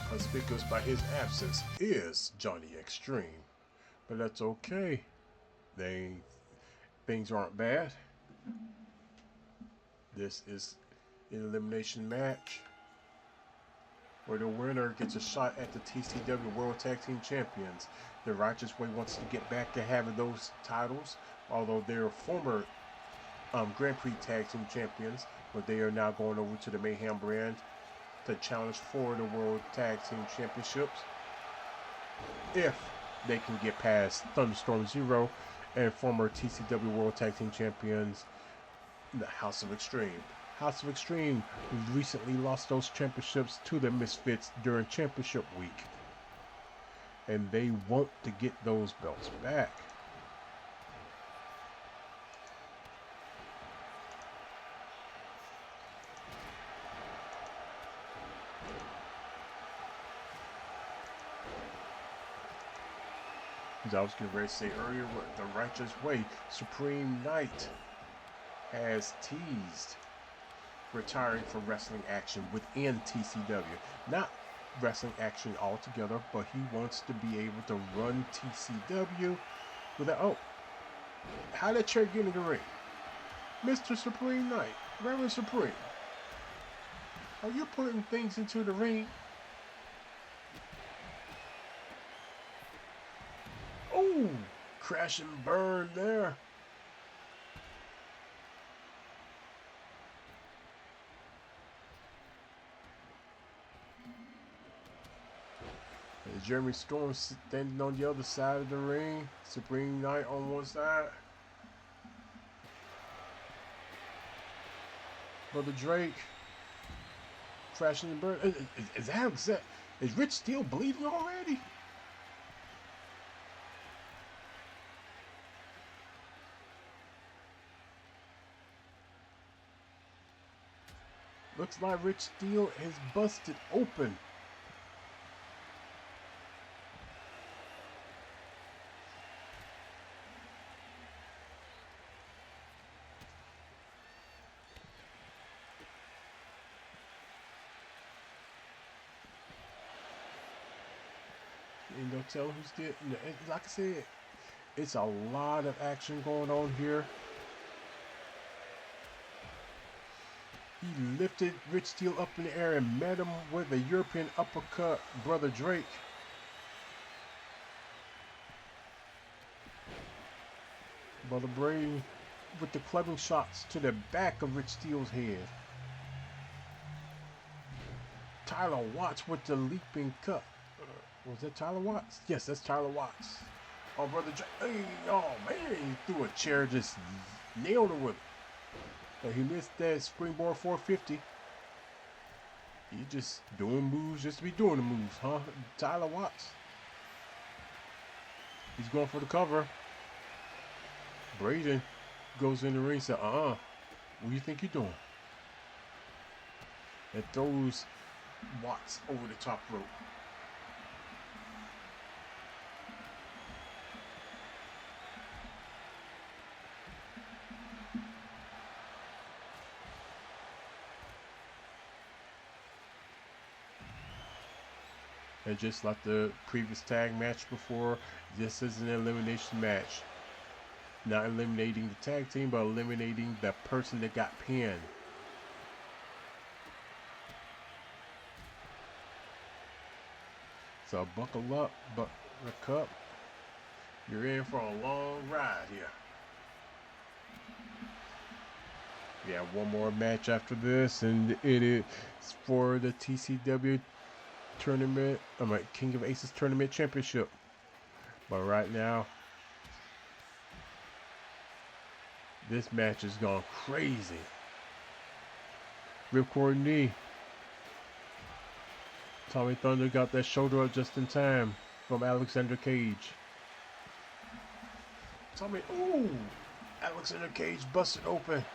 Conspicuous by his absence is Johnny Extreme, but that's okay. Things aren't bad. This is an elimination match where the winner gets a shot at the TCW World Tag Team Champions. The Righteous Way wants to get back to having those titles, although they're former Grand Prix Tag Team Champions, but they are now going over to the Mayhem brand to challenge for the World Tag Team Championships if they can get past Thunderstorm Zero and former TCW World Tag Team Champions, the House of Extreme. House of Extreme recently lost those championships to the Misfits during Championship Week, and they want to get those belts back. As I was getting ready to say earlier, what the Righteous Way, Supreme Knight has teased retiring from wrestling action within TCW. Not wrestling action altogether, but he wants to be able to run TCW without. Oh, how did chair get in the ring? Mr. Supreme Knight, Reverend Supreme, are you putting things into the ring? Oh, crash and burn there. Jeremy Storm standing on the other side of the ring. Supreme Knight on one side. Brother Drake crashing and burning. Is Rich Steele bleeding already? Looks like Rich Steel is busted open. Ain't no telling who's getting. Like I said, it's a lot of action going on here. He lifted Rich Steel up in the air and met him with a European uppercut, Brother Drake. Brother Brady with the clubbing shots to the back of Rich Steel's head. Tyler Watts with the leaping cut. Was that Tyler Watts? Yes, that's Tyler Watts. Oh, Brother Drake. Hey, oh, man. He threw a chair, just nailed her with it. But he missed that springboard 450. He just doing moves just to be doing the moves, huh? Tyler Watts. He's going for the cover. Braden goes in the ring and says, what do you think you're doing? And throws Watts over the top rope. And just like the previous tag match before, this is an elimination match. Not eliminating the tag team, but eliminating the person that got pinned. So buckle up, Cup. You're in for a long ride here. We have one more match after this, and it is for the TCW tournament, King of Aces tournament championship. But right now, this match has gone crazy. Ripcord knee. Tommy Thunder got that shoulder up just in time from Alexander Cage. Alexander Cage busted open.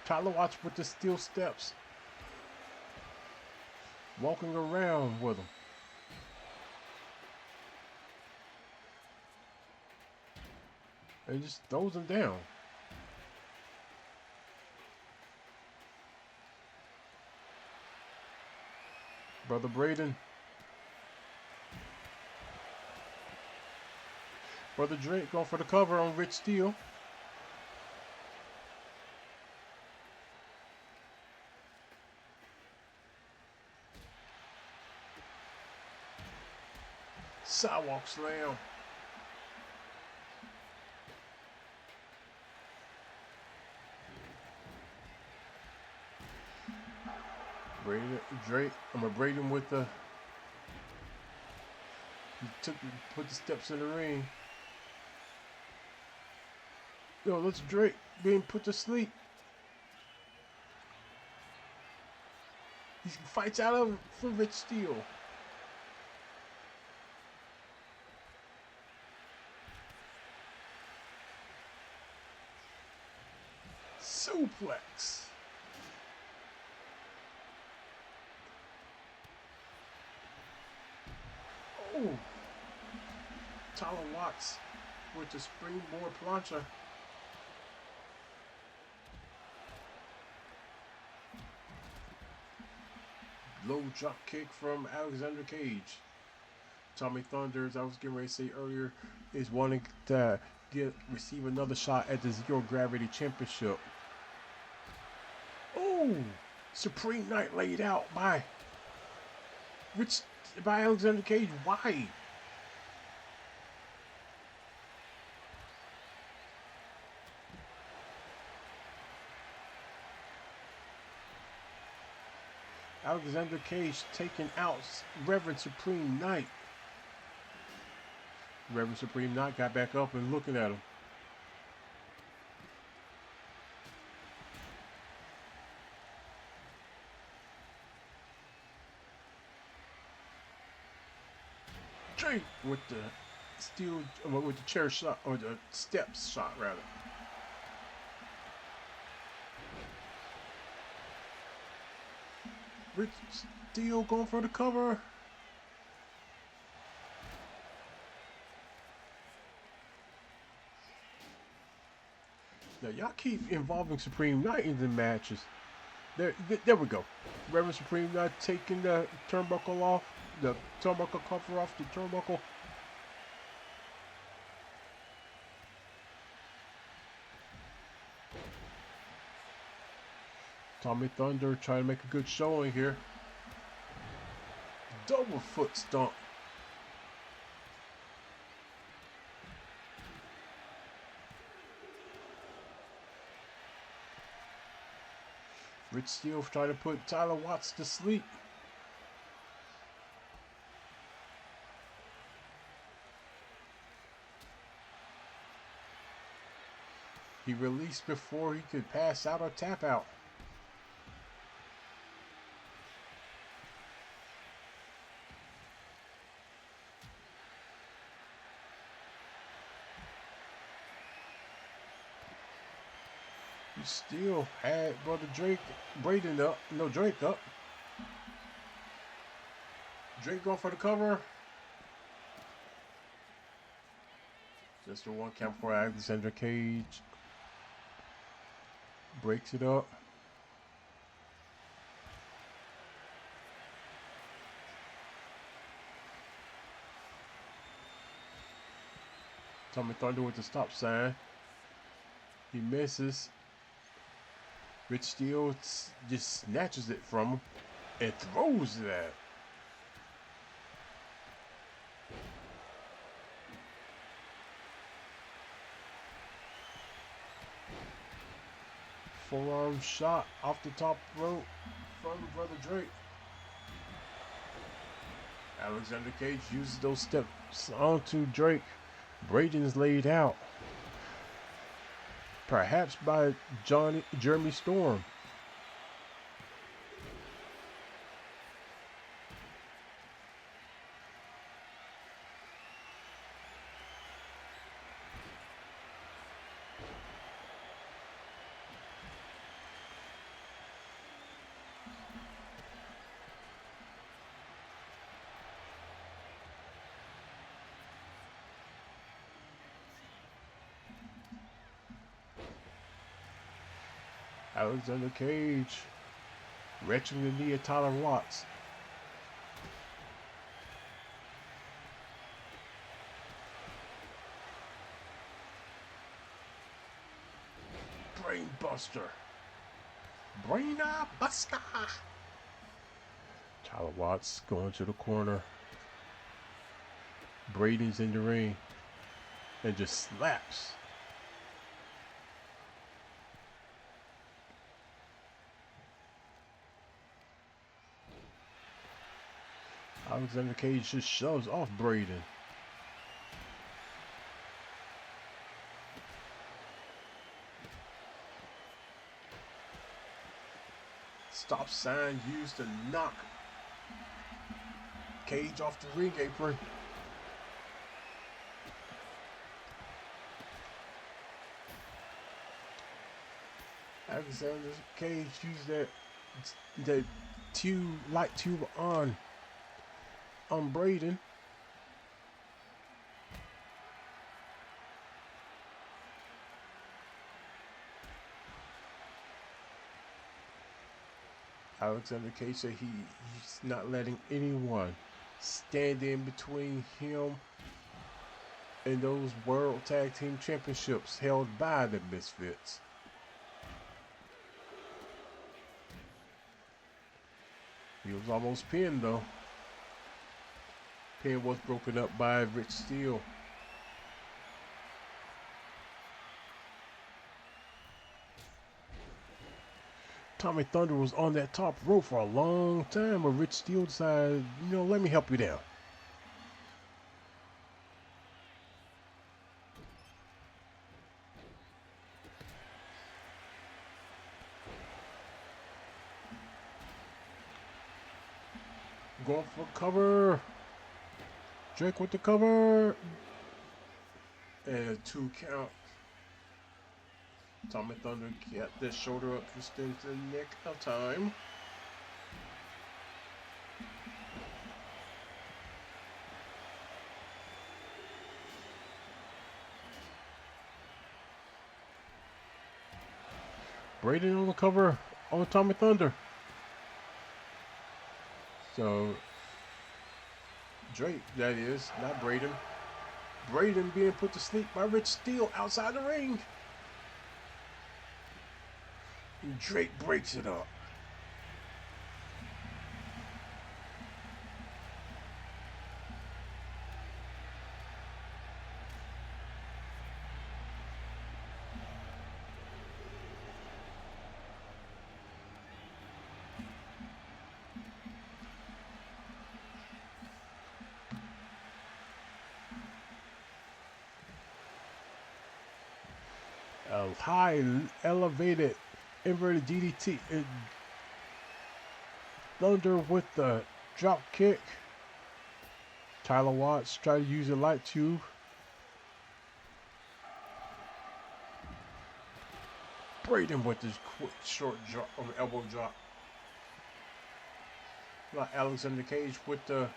Tyler Watts with the steel steps. Walking around with him. And just throws him down. Brother Braden. Brother Drake going for the cover on Rich Steel. Sidewalk slam. Braden with the. He put the steps in the ring. Yo, let's Drake being put to sleep. He fights out of it for Rich Steel. Suplex. Oh. Tyler Watts with the springboard plancha. Low drop kick from Alexander Cage. Tommy Thunder, as I was getting ready to say earlier, is wanting to receive another shot at the Zero Gravity Championship. Oh, Supreme Knight laid out by Alexander Cage. Why? Alexander Cage taking out Reverend Supreme Knight. Reverend Supreme Knight got back up and looking at him. Drake with the with the chair shot, or the steps shot rather. Rich Steel going for the cover. Now y'all keep involving Supreme Knight in the matches. There we go. Reverend Supreme Knight taking the turnbuckle off, the turnbuckle cover off the turnbuckle. Tommy Thunder trying to make a good showing here. Double foot stomp. Rich Steel trying to put Tyler Watts to sleep. He released before he could pass out or tap out. He still had Brother Braden up. No, Drake up. Drake going for the cover. Just a one count for Alexander Cage. Breaks it up. Tommy Thunder with the stop sign. He misses. Rich Steel just snatches it from him and throws it at him. Forearm shot off the top rope from Brother Drake. Alexander Cage uses those steps onto Drake. Braden's laid out. Perhaps by Jeremy Storm. Alexander Cage wrenching the knee of Tyler Watts. Brain Buster. Brainer Buster. Tyler Watts going to the corner. Braden's in the ring and just slaps. Alexander Cage just shoves off Braden. Stop sign used to knock Cage off the ring apron. Alexander Cage used that light tube on Braden. Alexander Cage said he's not letting anyone stand in between him and those World Tag Team Championships held by the Misfits. He was almost pinned though. Pin was broken up by Rich Steel. Tommy Thunder was on that top rope for a long time, but Rich Steel decided, let me help you down. Going for cover. Drake with the cover. And a 2 count. Tommy Thunder kept this shoulder up just into the nick of time. Braden on the cover on Tommy Thunder. So Drake, that is, not Braden. Braden being put to sleep by Rich Steele outside the ring. And Drake breaks it up. A high elevated inverted DDT. And Thunder with the drop kick. Tyler Watts try to use a light tube. Braden with this quick short drop, elbow drop. Like Alexander Cage with the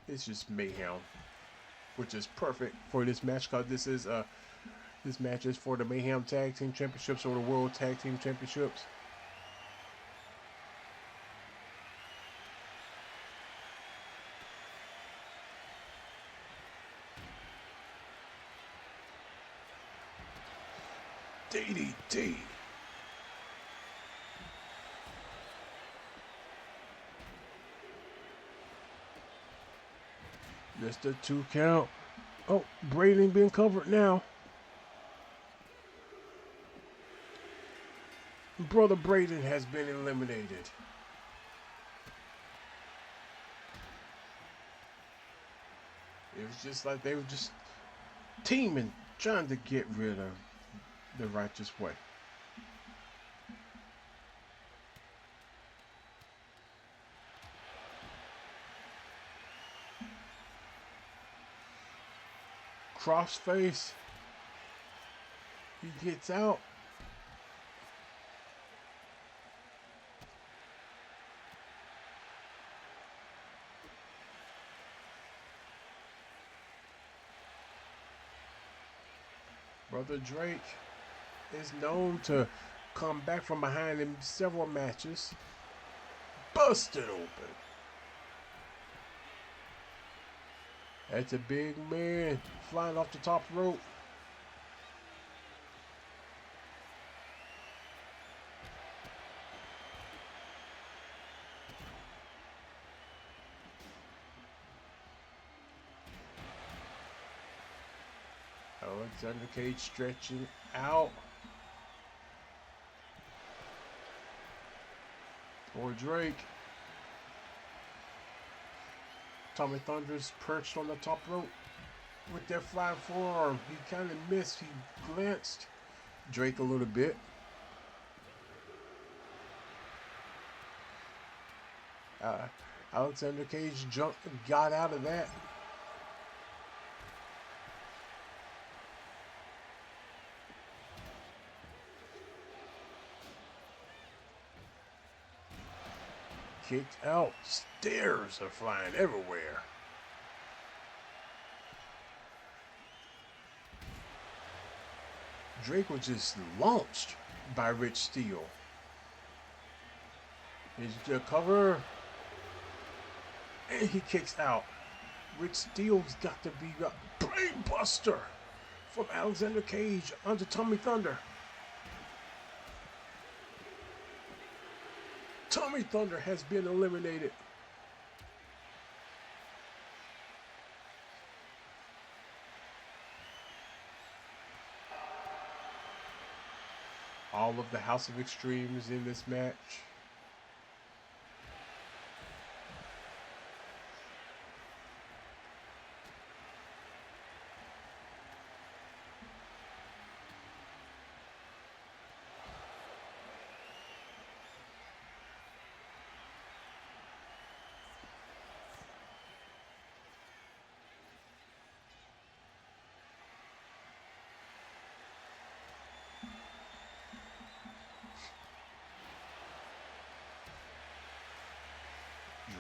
it's just mayhem, which is perfect for this match because this match is for the Mayhem Tag Team Championships or the World Tag Team Championships. DDT. Just a 2 count. Oh, Braden being covered now. Brother Braden has been eliminated. It was just like they were just teaming, trying to get rid of the Righteous Way. Crossface. He gets out. Brother Drake is known to come back from behind in several matches. Busted open. That's a big man flying off the top rope. Alexander Cage stretching out. For Drake. Tommy Thunder's perched on the top rope with that flying forearm. He kind of missed. He glanced Drake a little bit. Alexander Cage got out of that. Kicked out. Stairs are flying everywhere. Drake was just launched by Rich Steele. He's the cover. And he kicks out. Rich Steele's got to be a brain buster from Alexander Cage onto Tommy Thunder. Tommy Thunder has been eliminated. All of the House of Extremes in this match.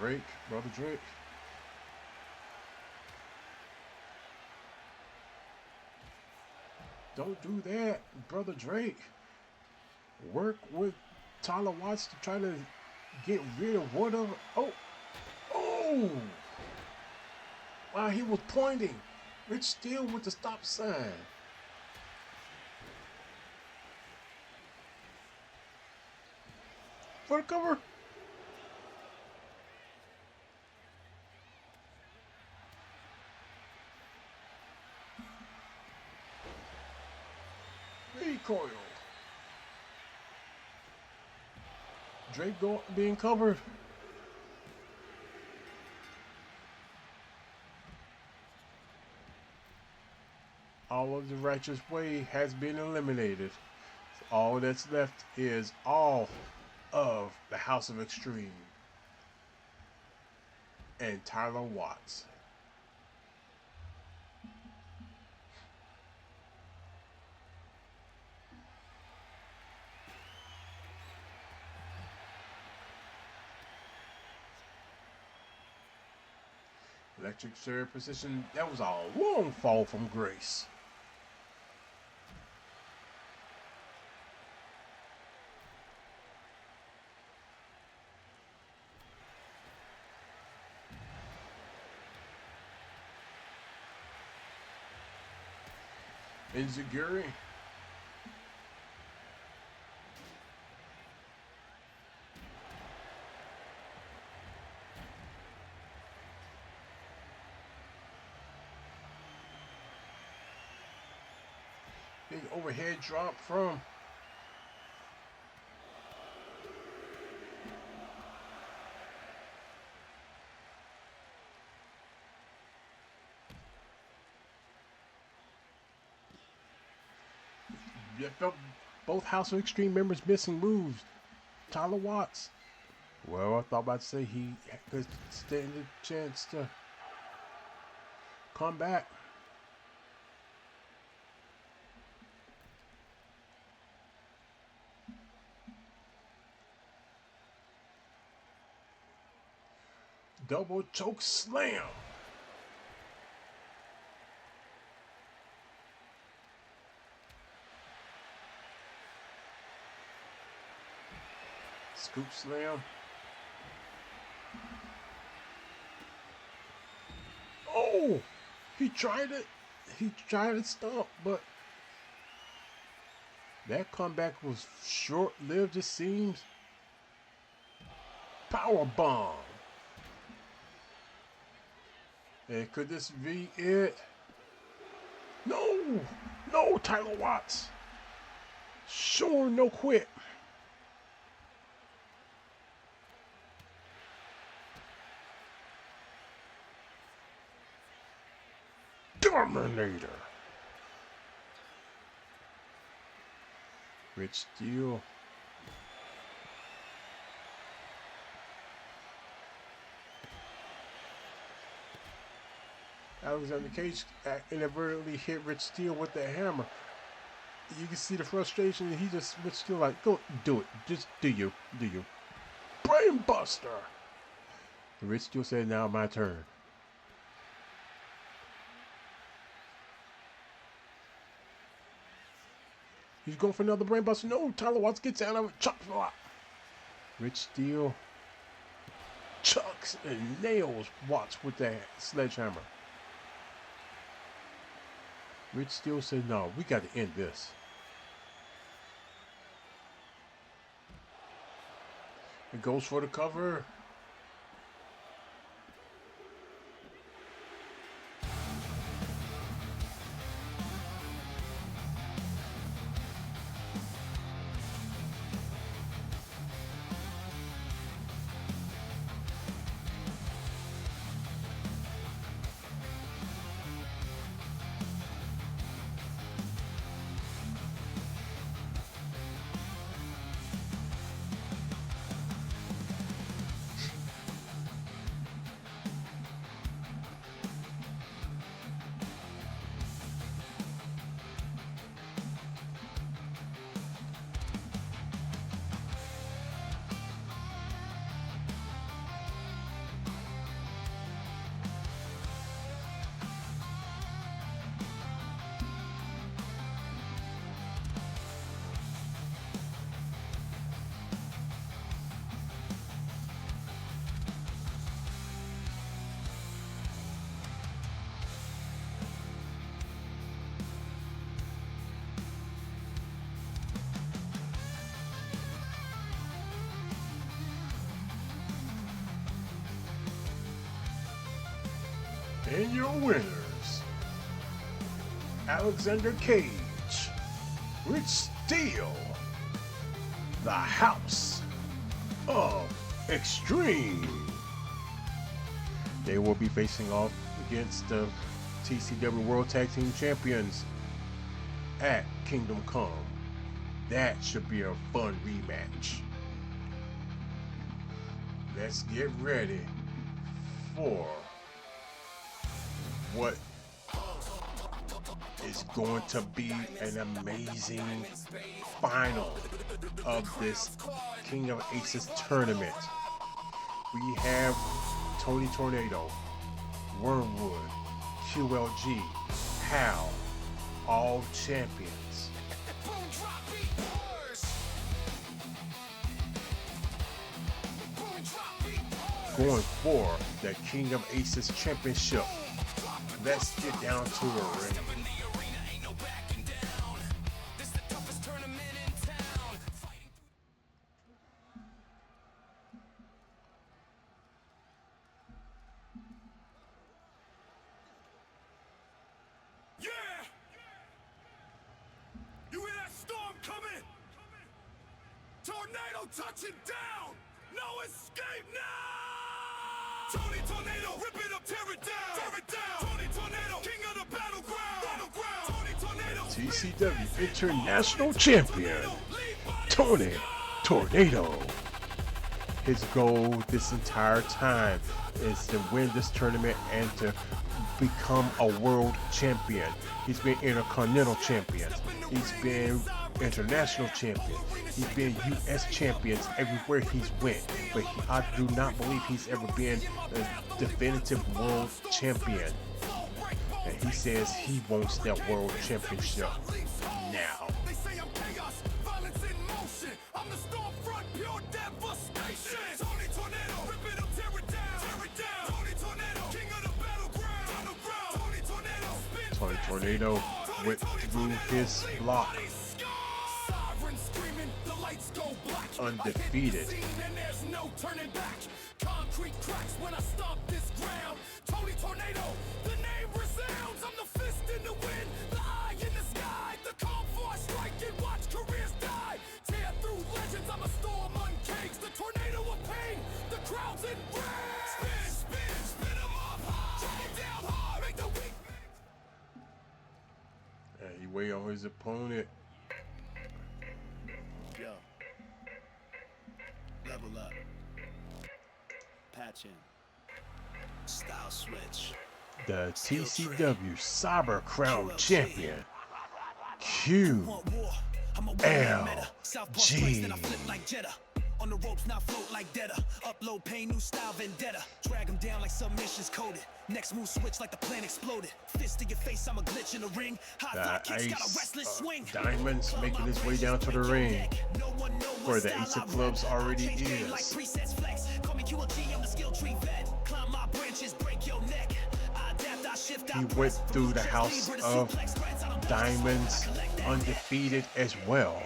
Drake, brother Drake. Don't do that, brother Drake. Work with Tyler Watts to try to get rid of whatever. Oh, oh! Wow, he was pointing. Rich Steele with the stop sign. For the cover. Recoil. Drake being covered. All of the righteous way has been eliminated. All that's left is all of the House of Extreme and Tyler Watts. Electric serve position. That was a long fall from grace. Enziguri. Big overhead drop from both House of Extreme members missing moves. Tyler Watts. Well, I thought about to say he could stand a chance to come back. Double choke slam. Scoop slam. Oh, he tried it. He tried to stop, but that comeback was short-lived, it seems. Power bomb. And could this be it? No! No, Tyler Watts. Sure, no quit. Dominator. Rich Steele. Alexander Cage inadvertently hit Rich Steele with the hammer. You can see the frustration. He just Rich Steele like, go do it. Just do you. Brain buster. And Rich Steele said, now my turn. He's going for another brain buster. No, Tyler Watts gets out of it. Chop block. Rich Steele chucks and nails Watts with that sledgehammer. Rich Steele said, no, we got to end this. It goes for the cover. And your winners, Alexander Cage, with Steel, the House of Extreme. They will be facing off against the TCW World Tag Team Champions at Kingdom Come. That should be a fun rematch. Let's get ready for what is going to be an amazing final of this King of Aces tournament. We have Tony Tornado, Wormwood, QLG, Hal, all champions. Going for the King of Aces Championship. Let's get down to the ring. Yeah! You hear that storm coming? Tornado touching down! No escape now! Tony Tornado, rip it up, tear it down! Tear it down! Tony Tornado, king of the battleground! Battleground! Tony Tornado, TCW International Champion, Tony Tornado. His goal this entire time is to win this tournament and to become a world champion. He's been Intercontinental Champion. He's been International Champion. He's been U.S. Champions everywhere he's went. But I do not believe he's ever been a definitive world champion. And he says he wants that world championship now. they say I'm chaos, violence in motion. I'm the storm front, pure devastation. Tony Tornado, rip it up, tear it down. Tear it down. Tony Tornado, king of the battleground. Battleground. Tony Tornado, spin Tony Tornado went through his block siren screaming, the lights go black. undefeated. And there's no turning back. Concrete cracks when I stomp this ground. Tony Tornado, the name resounds. I'm the fist in the wind, the eye in the sky. The calm for I strike and watch careers die. Tear through legends, I'm a storm uncaged. The tornado of pain, the crowd's in rage. Spin, spin, spin 'em up high. Drop 'em down hard, make the weak. And he weighed on his opponent. Yo. Level up. Patch in. Style switch. The TCW Cyber Crown Champion, Want war? I'm a warrior meta. Southpaw strikes, then I flip like Jetta. On the ropes, now float like Detta. Upload pain, new style vendetta. Drag him down like submissions coded. Next move switch like the plan exploded. Fist to your face, I'm a glitch in the ring. High fly kicks, got a restless swing. Diamonds making his way down to the ring, where the Ace of Clubs already is. Like presets flex. Call me QLG, I'm the skill tree vet. Climb my branches, break your neck. I adapt, I shift, I He press. went through the House of Diamonds undefeated as well.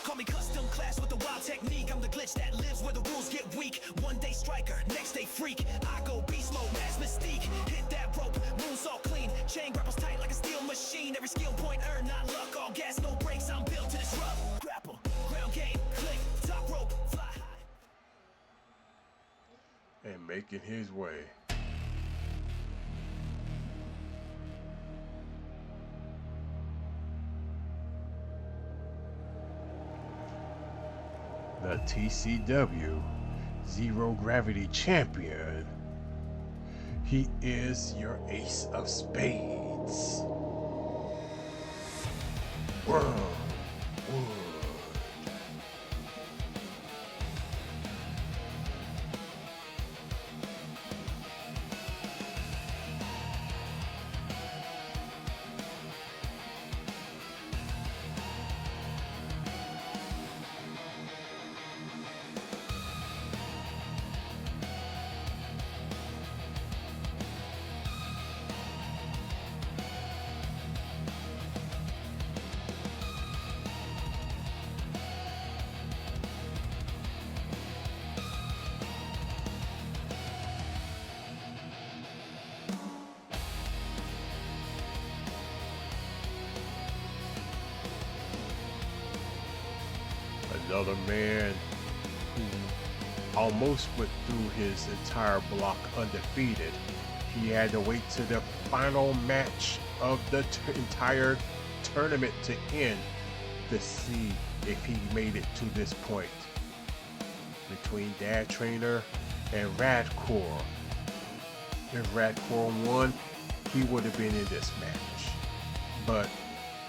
Call me custom class with the wild technique. I'm the glitch that lives where the rules get weak. One day striker, next day freak. I go beast mode, mass mystique. Hit that rope, moonsault clean. Chain grapples tight like a steel machine. Every skill point earned, not luck. All gas, no brakes. I'm built to disrupt. Grapple, ground game, click, top rope, fly high. And making his way. The TCW Zero Gravity Champion. He is your Ace of Spades. Wormwood. another man who almost went through his entire block undefeated. He had to wait to the final match of the entire tournament to end to see if he made it to this point. Between Dad Trainer and Radcore. If Radcore won, he would have been in this match. But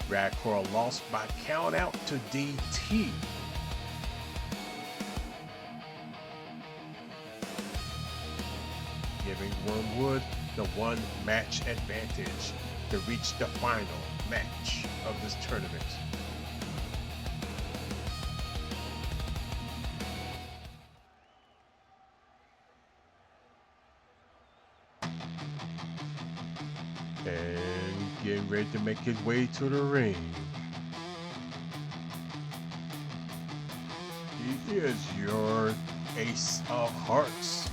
Radcore lost by count out to DT. Giving Wormwood the one match advantage to reach the final match of this tournament. And getting ready to make his way to the ring. He is your Ace of Hearts.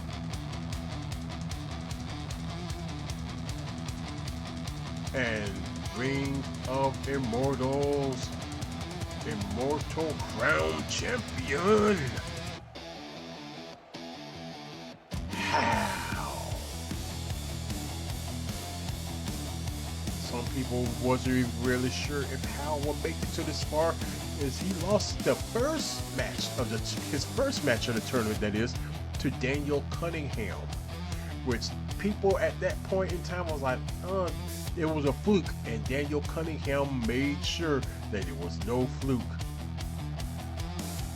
And Ring of Immortals, Immortal Crown Champion. How? Some people wasn't even really sure if Hal would make it to this far, as he lost the first match of his first match of the tournament, that is, to Daniel Cunningham, which people at that point in time was like, it was a fluke, and Daniel Cunningham made sure that it was no fluke.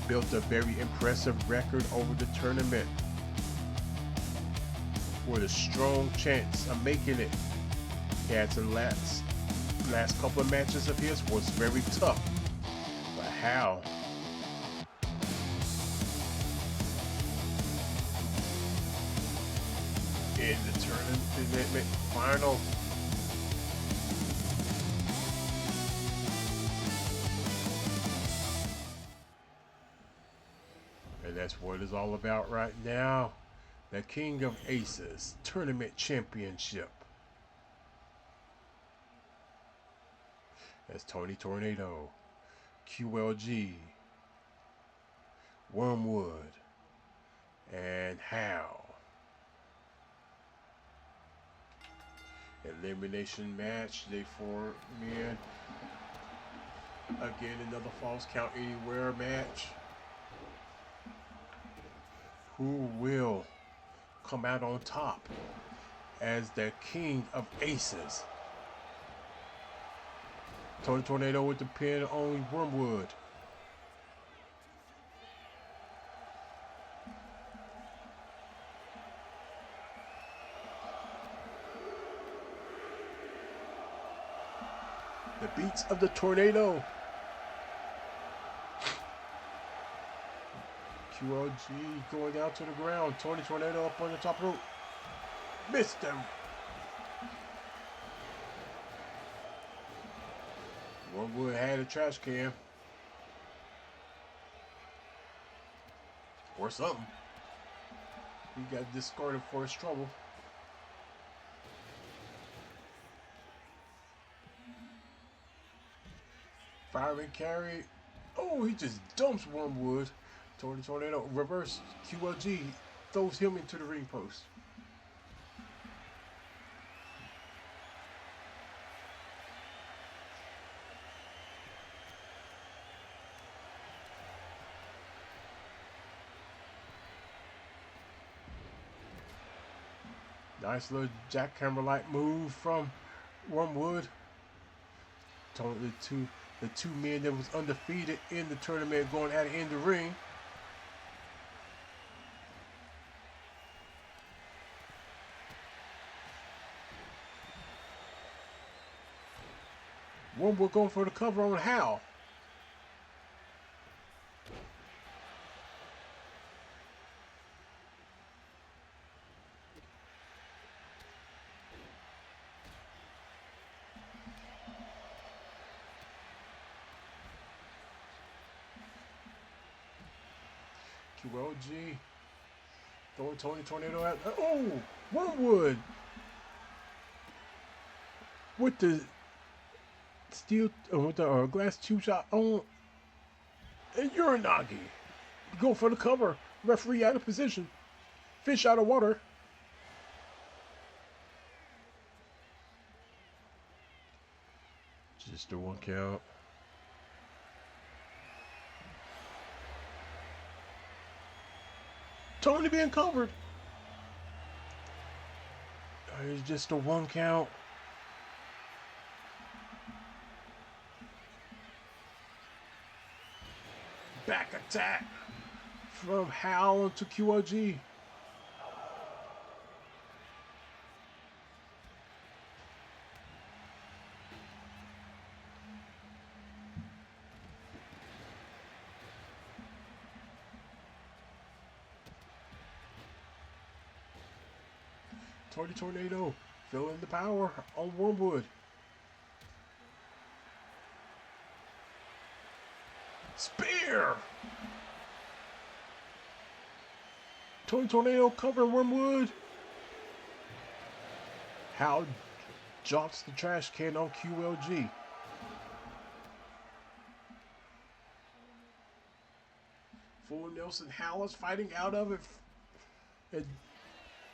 Built a very impressive record over the tournament with a strong chance of making it. He had some last couple of matches of his was very tough, but how? In the tournament final. And that's what it's all about right now. The King of Aces Tournament Championship. That's Tony Tornado, QLG, Wormwood, and Hal. Elimination match, day 4 men. Again, another false count anywhere match. Who will come out on top as the King of Aces? Tony Tornado with the pin on Wormwood. The beats of the tornado. QLG going down to the ground. Tony Tornado up on the top rope. Missed him. Wormwood had a trash can. Or something. He got discarded for his trouble. Firing carry. Oh, he just dumps Wormwood. Tony Tornado reverse QLG throws him into the ring post. Nice little jackhammer-like move from Wormwood. Totally the two men that was undefeated in the tournament going at it in the ring. Wormwood going for the cover on Hal. QLG throwing Tony Tornado out. Oh, Wormwood with the steel with the glass tube shot on And Uranagi. Go for the cover. Referee out of position. Fish out of water. Just a 1 count. Tony being covered. It's just a 1 count. Back attack from Hal to QOG. Tony Tornado feeling the power on Wormwood. Spear! Tony Tornado covering Wormwood. Hal drops the trash can on QLG. Full Nelson Hal is fighting out of it. It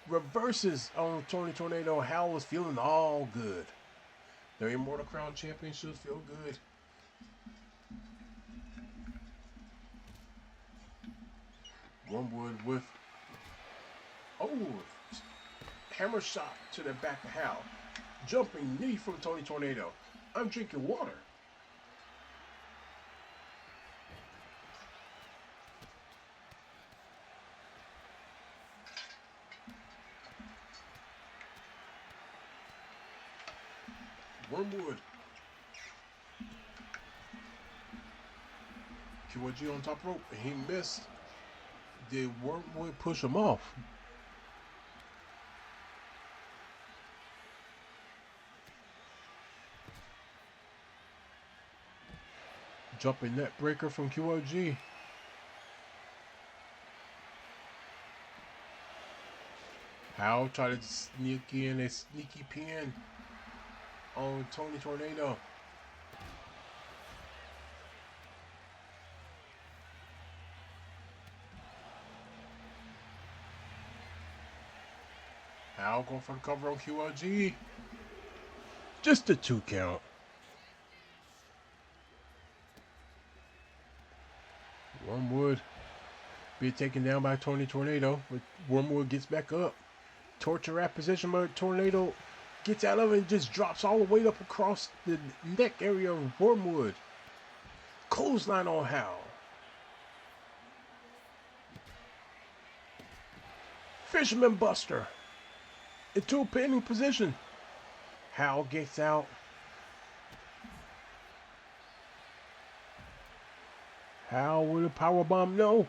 reverses on Tony Tornado. Hal was feeling all good. Their Immortal Crown Championship feel good. Wormwood with hammer shot to the back of Hal. Jumping knee from Tony Tornado. I'm drinking water. Wormwood. QG on top rope. He missed. Did Wormwood push him off? Jumping net breaker from QOG. Hal tried to sneak in a sneaky pin on Tony Tornado. Hal going for the cover on QOG. Just a 2 count. Wormwood be taken down by Tony Tornado, but Wormwood gets back up. Torture at position, but Tornado gets out of it and just drops all the way up across the neck area of Wormwood. Clothesline on Hal. Fisherman Buster into a pinning position. Hal gets out. Hal with a power bomb. No.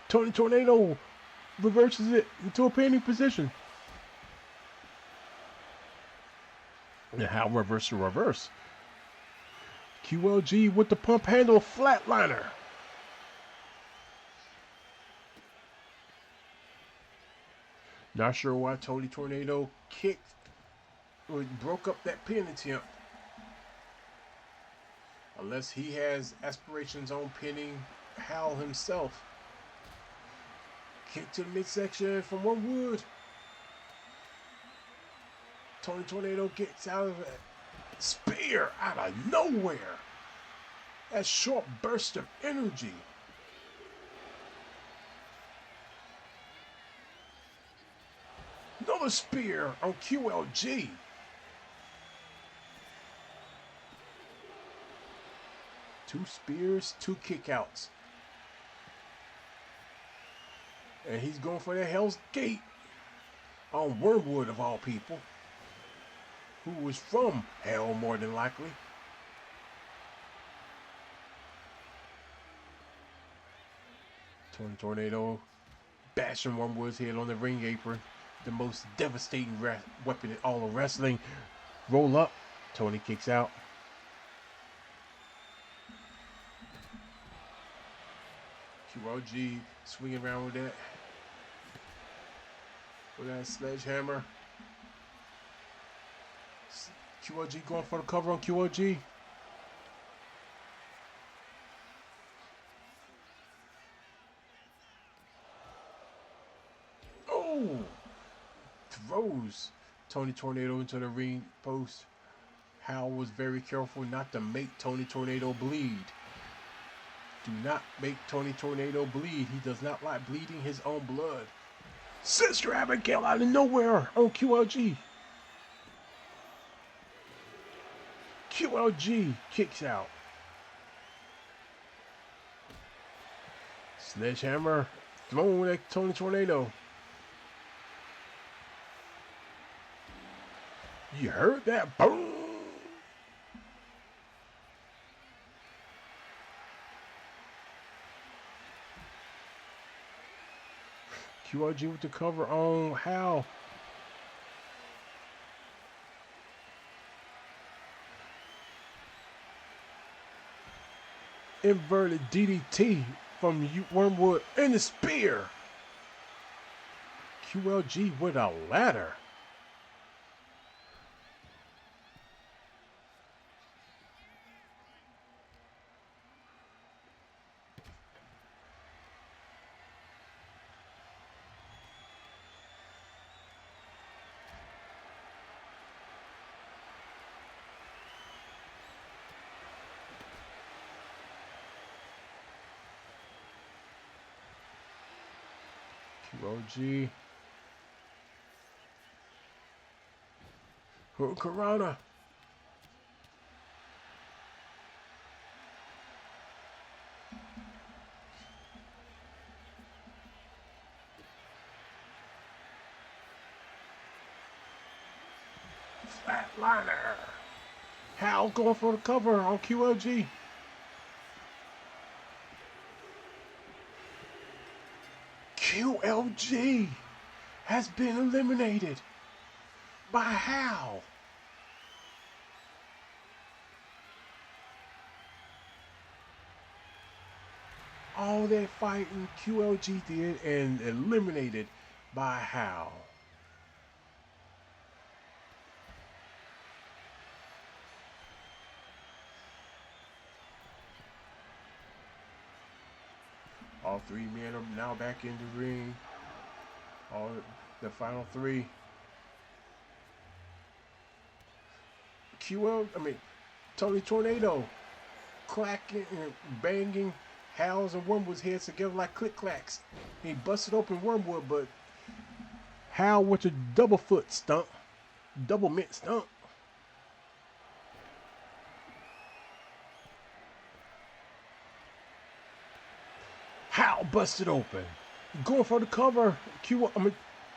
Tony Tornado reverses it into a pinning position. And Hal reverse to reverse. QLG with the pump handle flatliner. Not sure why Tony Tornado kicked or broke up that pin attempt. Unless he has aspirations on pinning Hal himself. Kick to the midsection from Wormwood. Tony Tornado gets out of it. Spear out of nowhere. That short burst of energy. Another spear on QLG. Two spears, 2 kickouts. And he's going for the Hell's Gate on Wormwood of all people. Who was from Hell more than likely. Tony Tornado bashing Wormwood's head on the ring apron. The most devastating weapon in all of wrestling. Roll up. Tony kicks out. QLG swinging around with that. With that sledgehammer. QLG going for the cover on QLG. Oh! Throws Tony Tornado into the ring post. Hal was very careful not to make Tony Tornado bleed. Do not make Tony Tornado bleed. He does not like bleeding his own blood. Sister Abigail out of nowhere on QLG. QLG kicks out. Sledgehammer thrown at Tony Tornado. You heard that? Boom! QRG with the cover on Hal. Inverted DDT from Wormwood and the spear. QLG with a ladder. QLG. Corona. Flatliner. Hal going for the cover on QLG. QLG has been eliminated by Hal. All that fighting QLG did and eliminated by Hal. All three men are now back in the ring. All the final three. Tony Tornado clacking and banging Hal's and Wormwood's heads together like click clacks. He busted open Wormwood, but Hal with a double foot stump, double mint stump. Hal busted open, going for the cover.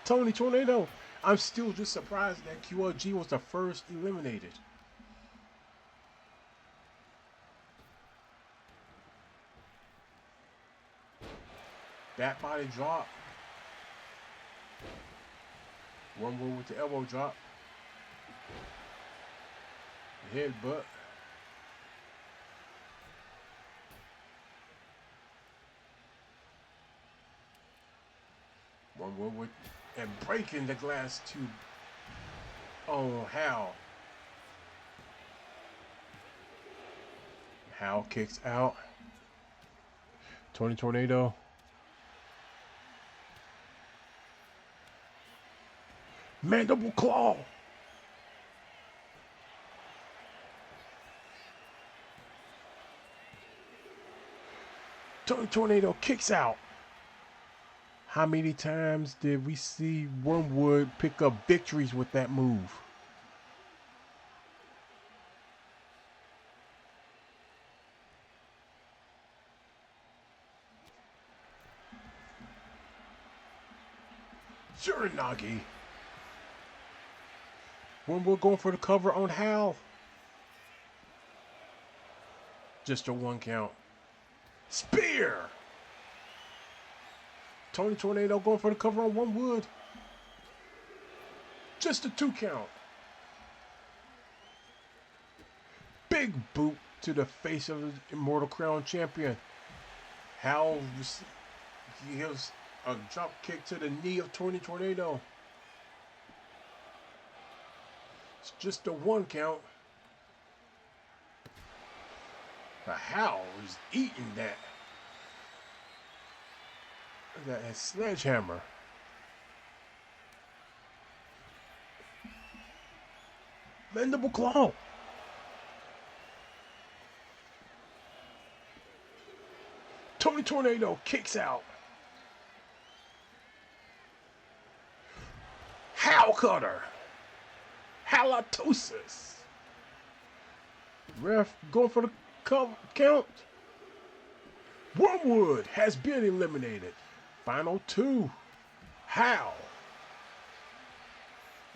Tony Tornado. I'm still just surprised that QLG was the first eliminated. Back body drop. Wormwood with the elbow drop. Headbutt. Wormwood with and breaking the glass tube. Oh, Hal. Hal kicks out. Tony Tornado. Mandible claw. Tony Tornado kicks out. How many times did we see Wormwood pick up victories with that move? Uranagi. Wormwood going for the cover on Hal. Just a one count. Spear. Tony Tornado going for the cover on Wormwood. Just a 2 count. Big boot to the face of the Immortal Crown champion. Hal gives a drop kick to the knee of Tony Tornado. It's just a 1 count. But Hal is eating that sledgehammer. Mandible claw. Tony Tornado kicks out. Howl cutter. Halitosis. Ref going for the count. Wormwood has been eliminated. Final two. Howl.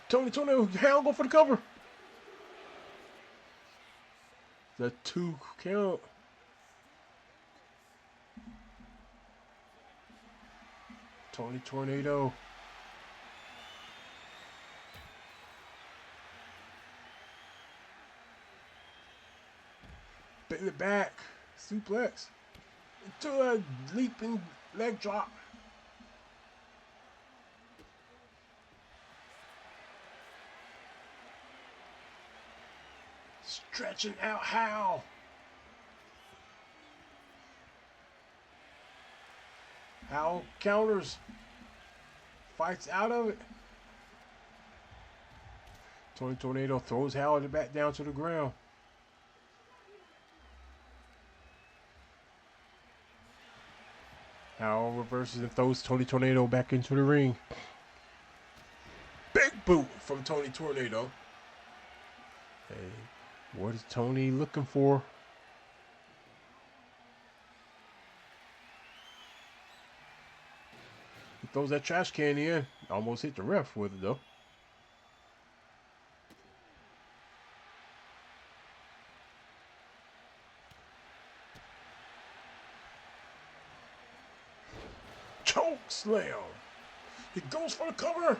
Tony Tornado, Howl go for the cover. The 2 count. Tony Tornado. Bend it back. Suplex. Into a leaping leg drop. Stretching out Howl. Howl counters. Fights out of it. Tony Tornado throws Howl back down to the ground. Howl reverses and throws Tony Tornado back into the ring. Big boot from Tony Tornado. Hey, what is Tony looking for? He throws that trash can in. Almost hit the ref with it though. Choke slam. He goes for the cover.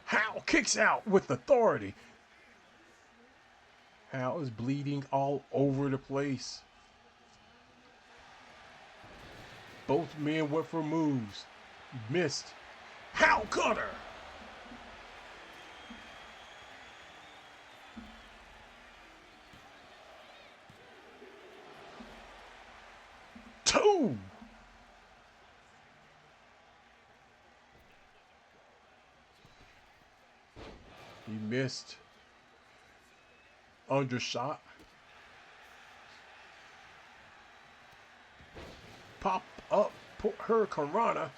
Howl kicks out with authority. Howl is bleeding all over the place. Both men went for moves. Missed. Howl cutter. Two. He missed. Undershot. Pop up Hurricane Rana.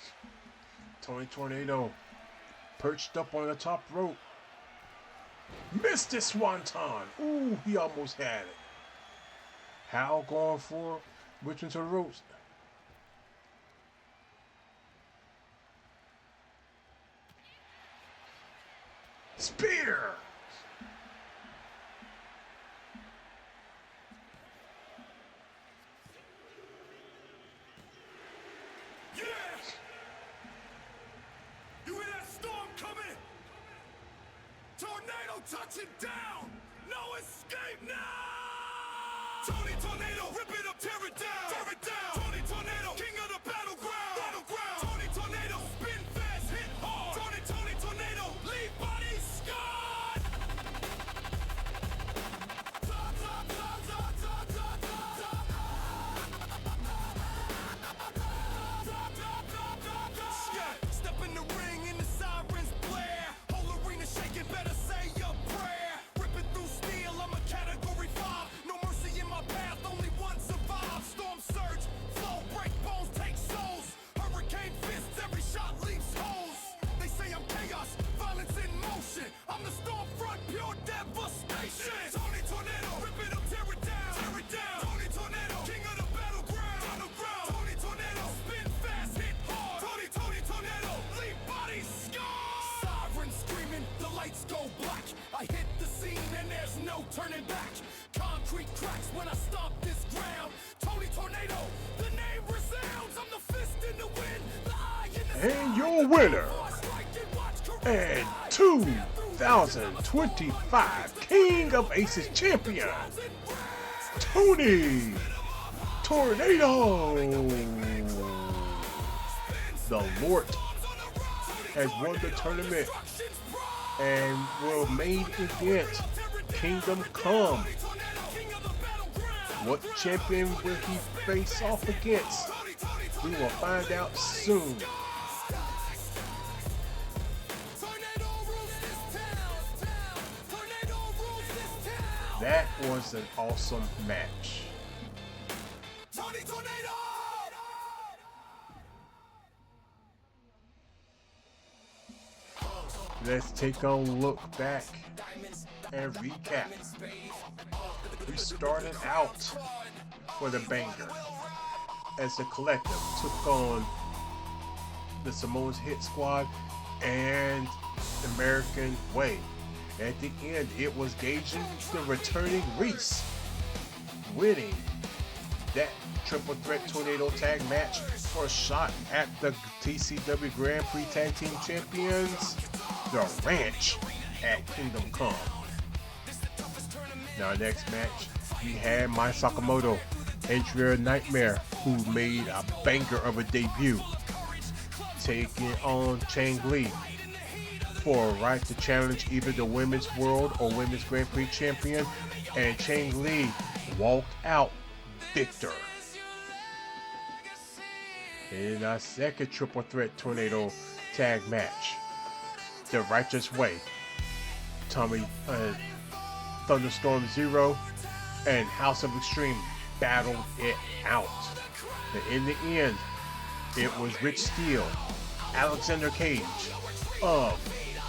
Tony Tornado perched up on the top rope. Missed this swanton. Ooh, he almost had it. Howl going for reaching to the ropes. Spear. Yeah! You hear that storm coming? Tornado touching down! No escape now! Tony Tornado, rip it up, tear it down! Tear it down! Tony Tornado, king of the battleground! Battleground! Tony Tornado, spin fast, hit hard! Tony Tornado, leave body scarred! Step in the ring and the sirens blare. Whole arena shaking, better say your prayer. Ripping through steel, I'm a category 5. No mercy in my path, only one survives. Storm surge, flow, break bones, take souls. Hurricane fists, every shot leaves holes. They say I'm chaos, violence in motion. I'm the storm front, pure devastation. Tony Tornado, rip it up, tear it down. Tear it down. Tony Tornado, king of the battleground. Battleground. Tony Tornado, spin fast, hit hard. Tony Tornado, leave bodies scarred. Sirens screaming, the lights go black. I hit the scene and there's no turning back. Concrete cracks when I stomp this ground. Tony Tornado, the name resounds. I'm the fist in the wind, the eye in the And your winner, and 2025 King of Aces champion, Tony Tornado. The Lord has won the tournament and will main event Kingdom Come. What champion will he face off against? We will find out soon. That was an awesome match. Tony Tornado! Let's take a look back and recap. We started out with a banger as the collective took on the Samoans Hit Squad and American Way. At the end, it was gauging the returning Reese, winning that triple threat tornado tag match for a shot at the TCW Grand Prix Tag Team Champions, the Ranch at Kingdom Come. Now, next match, we had Mai Sakamoto and Drear Nightmare, who made a banger of a debut, taking on Chang Lee for a right to challenge either the Women's World or Women's Grand Prix Champion, and Chang Lee walked out victor. In our second triple threat tornado tag match, the Righteous Way, Tommy Thunderstorm Zero and House of Extreme battled it out. And in the end, it was Rich Steele, Alexander Cage of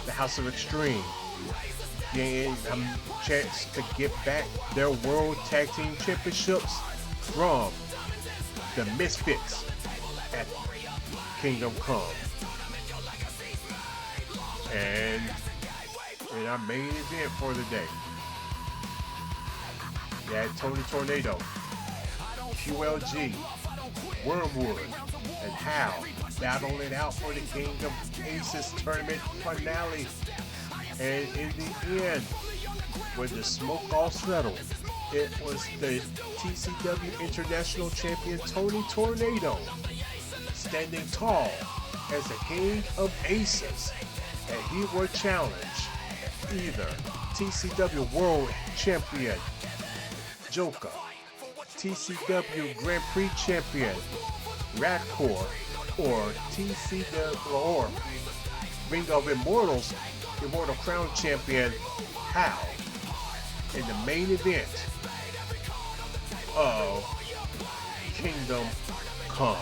the House of Extreme getting a chance to get back their World Tag Team Championships from the Misfits at Kingdom Come. And in our main event for the day, we had Tony Tornado, QLG, Wormwood, and Hal battle it out for the Kingdom Aces tournament finale. And in the end, when the smoke all settled, it was the TCW International Champion Tony Tornado standing tall as the King of Aces, and he would challenge either TCW World Champion Joker, TCW Grand Prix Champion Radcore, or TCW or Ring of Immortals Immortal Crown Champion Hal in the main event of Kingdom Come.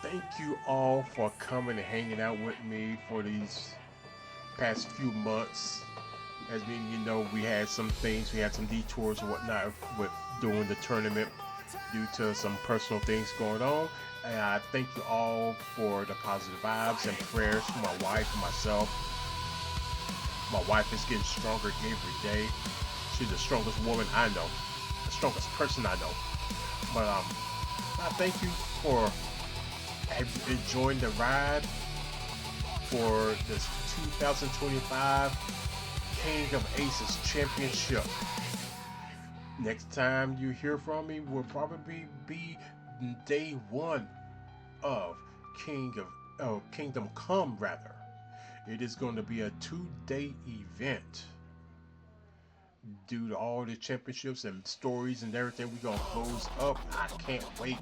Thank you all for coming and hanging out with me for these past few months. As you know, we had some things, we had some detours and whatnot with doing the tournament due to some personal things going on. And I thank you all for the positive vibes and prayers for my wife and myself. My wife is getting stronger every day. She's the strongest woman I know, the strongest person I know. But I thank you for enjoying the ride for this 2025 King of Aces Championship. Next time you hear from me will probably be day one of Kingdom Come rather. It is going to be a 2-day event. Due to all the championships and stories and everything we're gonna close up, I can't wait.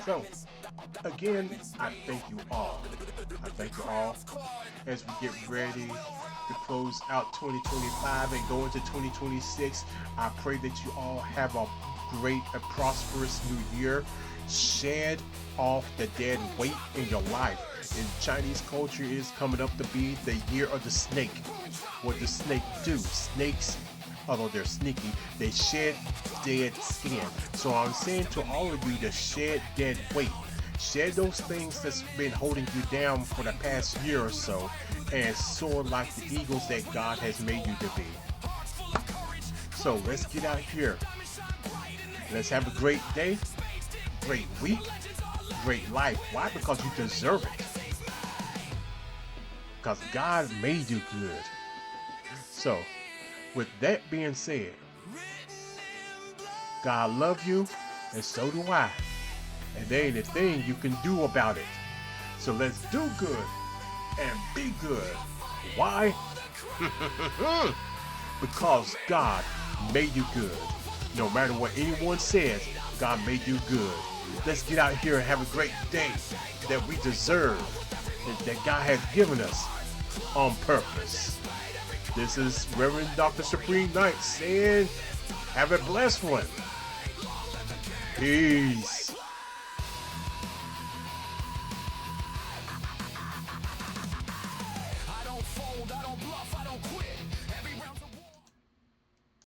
So, again, I thank you all. I thank you all as we get ready to close out 2025 and go into 2026. I pray that you all have a great and prosperous new year. Shed off the dead weight in your life. In Chinese culture, it is coming up to be the year of the snake. What does snake do? Snakes, although they're sneaky, they shed dead skin. So I'm saying to all of you to shed dead weight. Shed those things that's been holding you down for the past year or so and soar like the eagles that God has made you to be. So let's get out here. Let's have a great day, great week, great life. Why? Because you deserve it. Because God made you good. So, with that being said, God love you, and so do I. And there ain't a thing you can do about it. So let's do good and be good. Why? Because God made you good. No matter what anyone says, God made you good. Let's get out here and have a great day that we deserve, that God has given us. on purpose. This is Reverend Dr. Supreme Knight saying, have a blessed one. Peace.